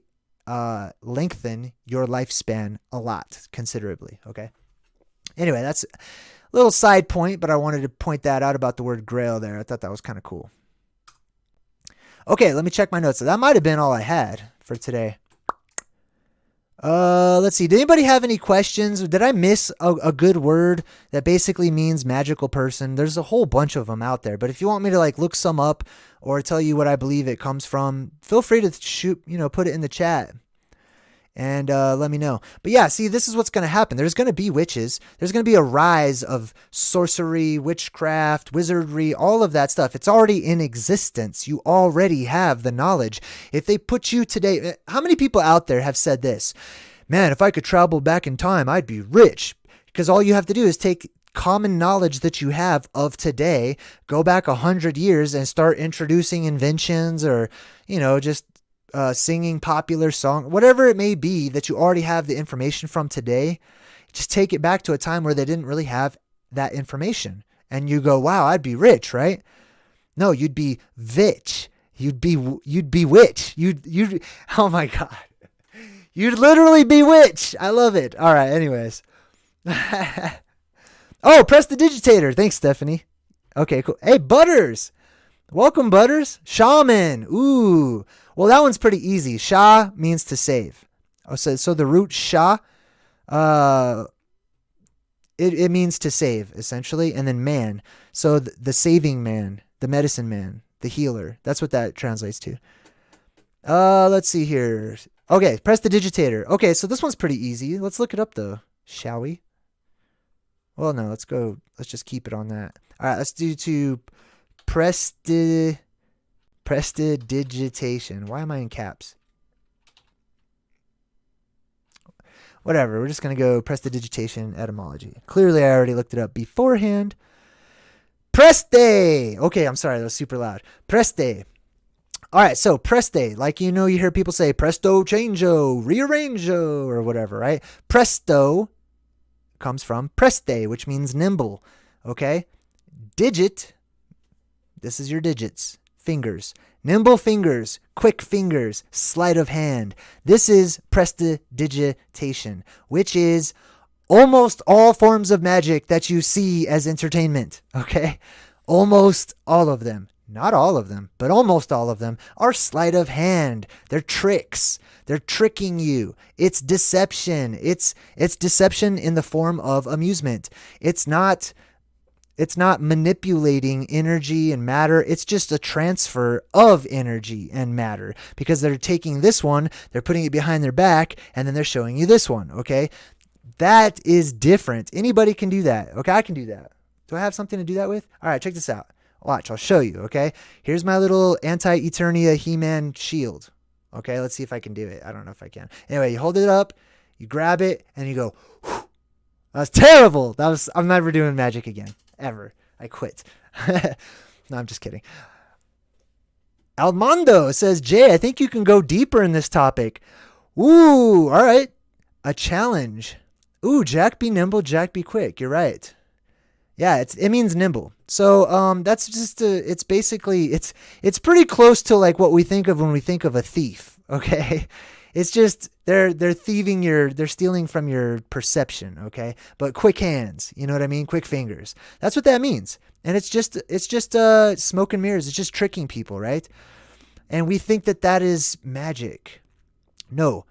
lengthen your lifespan a lot, considerably, okay? Anyway, that's a little side point, but I wanted to point that out about the word grail there. I thought that was kind of cool. Okay, let me check my notes. That might have been all I had for today. Let's see. Did anybody have any questions? Did I miss a good word that basically means magical person? There's a whole bunch of them out there, but if you want me to like look some up or tell you what I believe it comes from, feel free to put it in the chat and let me know. But yeah, see, this is what's going to happen. There's going to be witches. There's going to be a rise of sorcery, witchcraft, wizardry, all of that stuff. It's already in existence. You already have the knowledge. If they put you today, how many people out there have said this? Man, if I could travel back in time, I'd be rich. Because all you have to do is take common knowledge that you have of today, go back 100 years and start introducing inventions, or, just singing popular song, whatever it may be that you already have the information from today. Just take it back to a time where they didn't really have that information, and you go, wow, I'd be rich, right? No, you'd be vitch. You'd be witch. You'd oh my God, you'd literally be witch. I love it. All right, anyways. Oh, Prestidigitator. Thanks, Stephanie. Okay, cool. Hey, Butters. Welcome, Butters. Shaman. Ooh. Well, that one's pretty easy. Sha means to save. Oh, so the root sha, it means to save, essentially. And then man. So the saving man, the medicine man, the healer. That's what that translates to. Let's see here. Okay, Prestidigitator. Okay, so this one's pretty easy. Let's look it up, though. Shall we? Well, no, let's go. Let's just keep it on that. All right, let's do to Prestidigitation. Why am I in caps? Whatever. We're just going to go Prestidigitation etymology. Clearly, I already looked it up beforehand. Preste. Okay, I'm sorry. That was super loud. Preste. All right, so preste. Like, you hear people say presto changeo, rearrangeo, or whatever, right? Presto comes from preste, which means nimble. Okay? Digit. This is your digits. Fingers. Nimble fingers, quick fingers, sleight of hand. This is prestidigitation, which is almost all forms of magic that you see as entertainment, okay? Almost all of them. Not all of them, but almost all of them are sleight of hand. They're tricks. They're tricking you. It's deception. It's deception in the form of amusement. It's not manipulating energy and matter. It's just a transfer of energy and matter, because they're taking this one, they're putting it behind their back, and then they're showing you this one, okay? That is different. Anybody can do that. Okay, I can do that. Do I have something to do that with? All right, check this out. Watch, I'll show you, okay? Here's my little anti-Eternia He-Man shield. Okay, let's see if I can do it. I don't know if I can. Anyway, you hold it up, you grab it, and you go, whew. That was terrible. I'm never doing magic again. Ever. I quit. No, I'm just kidding. Almondo says, Jay, I think you can go deeper in this topic. Ooh, all right. A challenge. Ooh, Jack be nimble, Jack be quick. You're right. Yeah, it means nimble. So that's just it's basically it's pretty close to like what we think of when we think of a thief. Okay, it's just they're stealing from your perception. Okay, but quick hands. You know what I mean? Quick fingers. That's what that means. And it's just smoke and mirrors. It's just tricking people, right? And we think that is magic. No,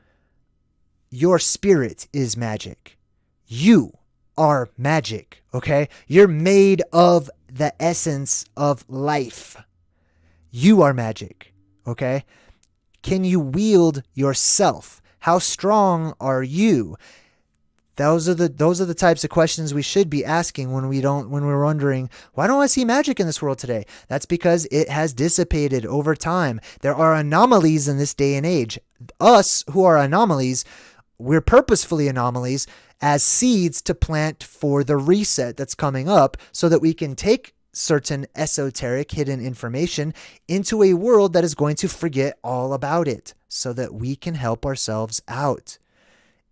your spirit is magic. You are magic, okay? You're made of the essence of life. You are magic, okay? Can you wield yourself? How strong are you? Those are the types of questions we should be asking when we're wondering, why don't I see magic in this world today? That's because it has dissipated over time. There are anomalies in this day and age. Us who are anomalies, we're purposefully anomalies as seeds to plant for the reset that's coming up, so that we can take certain esoteric hidden information into a world that is going to forget all about it, so that we can help ourselves out.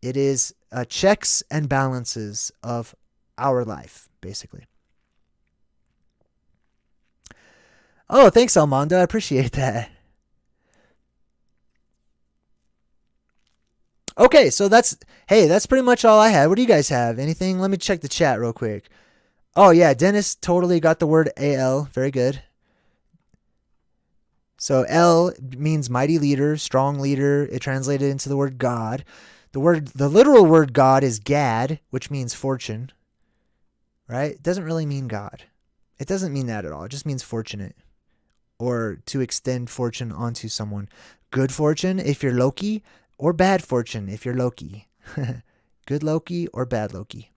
It is checks and balances of our life, basically. Oh, thanks, Almondo. I appreciate that. Okay, so that's pretty much all I had. What do you guys have? Anything? Let me check the chat real quick. Oh, yeah, Dennis totally got the word AL. Very good. So L means mighty leader, strong leader. It translated into the word God. The literal word God is Gad, which means fortune. Right? It doesn't really mean God. It doesn't mean that at all. It just means fortunate, or to extend fortune onto someone. Good fortune if you're Loki, or bad fortune if you're Loki. Good Loki or bad Loki.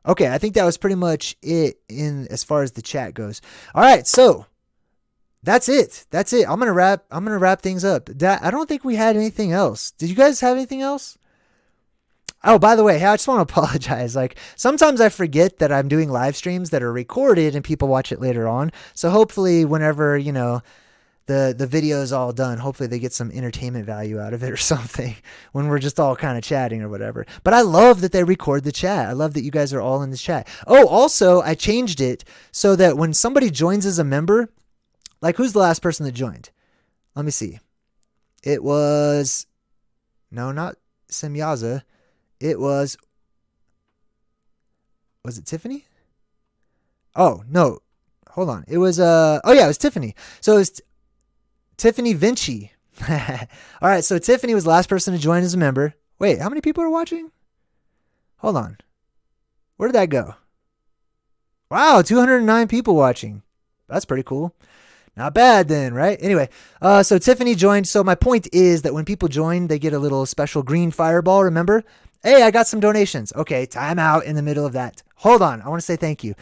Okay, I think that was pretty much it in as far as the chat goes. All right, so that's it. I'm gonna wrap things up. I don't think we had anything else. Did you guys have anything else? Oh, by the way, hey, I just want to apologize. Like, sometimes I forget that I'm doing live streams that are recorded and people watch it later on. So hopefully whenever, the video is all done, hopefully they get some entertainment value out of it or something when we're just all kind of chatting or whatever. But I love that they record the chat. I love that you guys are all in the chat. Oh, also, I changed it so that when somebody joins as a member, like, who's the last person that joined? Let me see. It was, no, not Semyaza. It was it Tiffany? Oh, no. Hold on. It was, it was Tiffany. So it was Tiffany Vinci. All right, so Tiffany was the last person to join as a member. Wait, how many people are watching? Hold on. Where did that go? Wow, 209 people watching. That's pretty cool. Not bad then, right? Anyway, so Tiffany joined. So my point is that when people join, they get a little special green fireball, remember? Hey, I got some donations. Okay, time out in the middle of that. Hold on, I want to say thank you.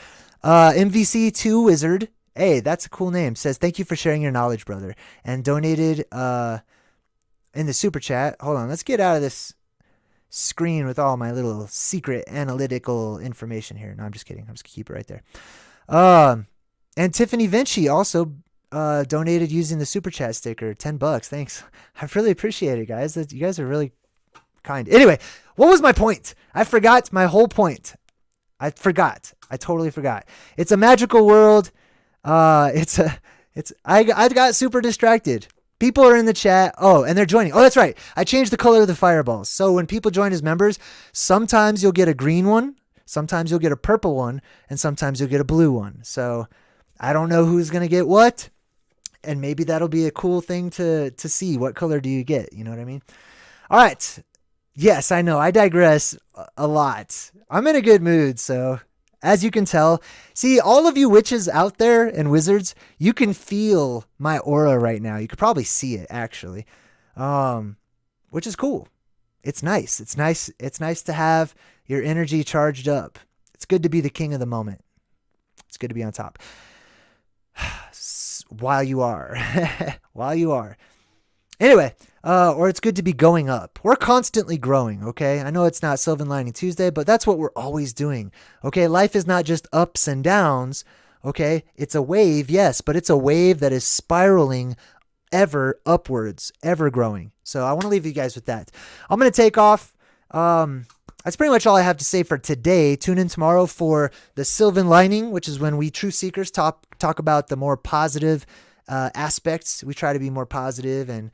MVC2 Wizard. Hey, that's a cool name. Says, thank you for sharing your knowledge, brother. And donated in the super chat. Hold on, let's get out of this screen with all my little secret analytical information here. No, I'm just kidding. I'm just going to keep it right there. And Tiffany Vinci also donated using the super chat sticker. $10. Thanks. I really appreciate it, guys. You guys are really kind. Anyway, what was my point? I forgot my whole point. I totally forgot. It's a magical world. I got super distracted People are in the chat. Oh, and they're joining. Oh, that's right. I changed the color of the fireballs. So when people join as members, sometimes you'll get a green one, sometimes you'll get a purple one, and sometimes you'll get a blue one. So I don't know who's going to get what, and maybe that'll be a cool thing to see. What color do you get? You know what I mean? All right. Yes, I know. I digress a lot. I'm in a good mood, so as you can tell, see, all of you witches out there and wizards, you can feel my aura right now. You could probably see it, actually, which is cool. It's nice. It's nice. It's nice to have your energy charged up. It's good to be the king of the moment. It's good to be on top. While you are. While you are. Anyway, or it's good to be going up. We're constantly growing, okay? I know it's not Sylvan Lining Tuesday, but that's what we're always doing, okay? Life is not just ups and downs, okay? It's a wave, yes, but it's a wave that is spiraling ever upwards, ever growing. So I want to leave you guys with that. I'm going to take off. That's pretty much all I have to say for today. Tune in tomorrow for the Sylvan Lining, which is when we Truth Seekers talk about the more positive aspects. We try to be more positive and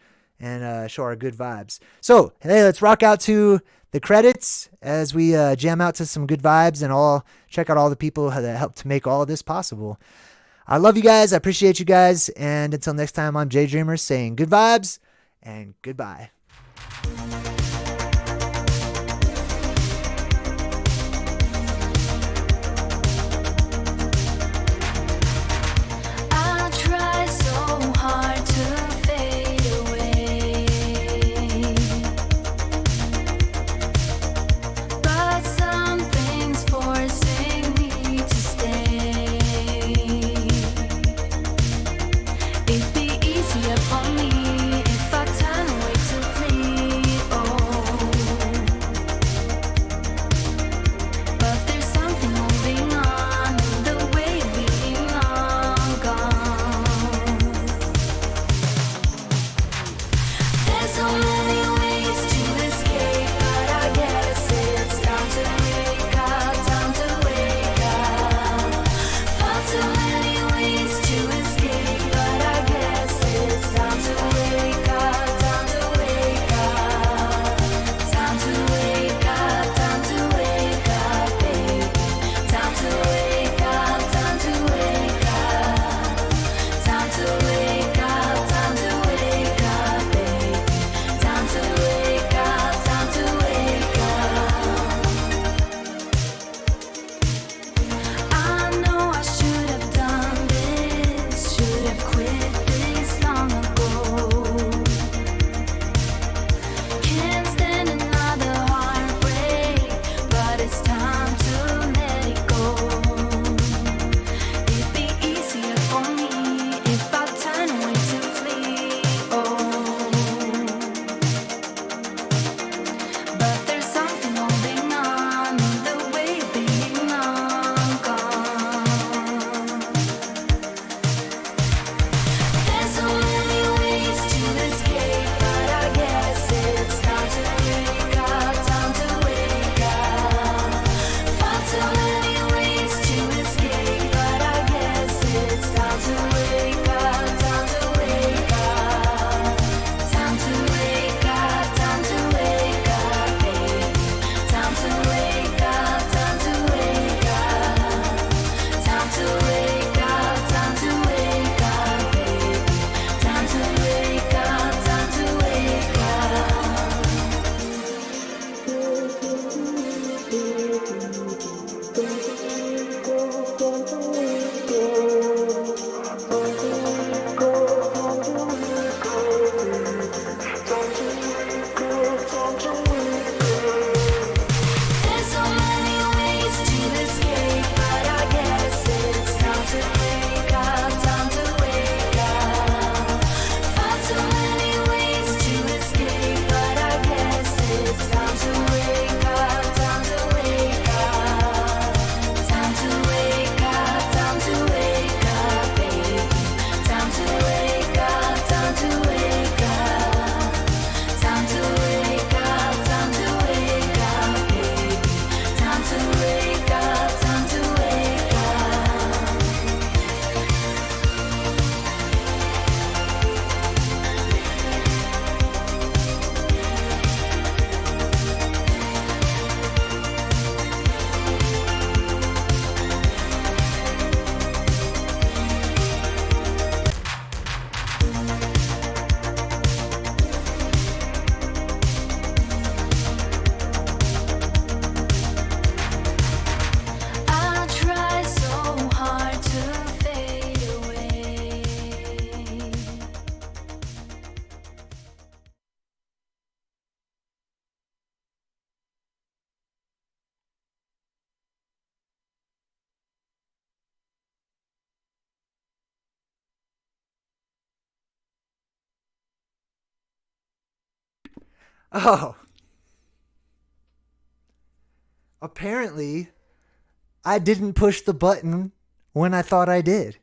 show our good vibes. So, hey, let's rock out to the credits as we jam out to some good vibes and all check out all the people that helped to make all of this possible. I love you guys. I appreciate you guys. And until next time, I'm JayDreamerZ saying good vibes and goodbye. It'd be easier for me if I turn away to Oh, apparently I didn't push the button when I thought I did.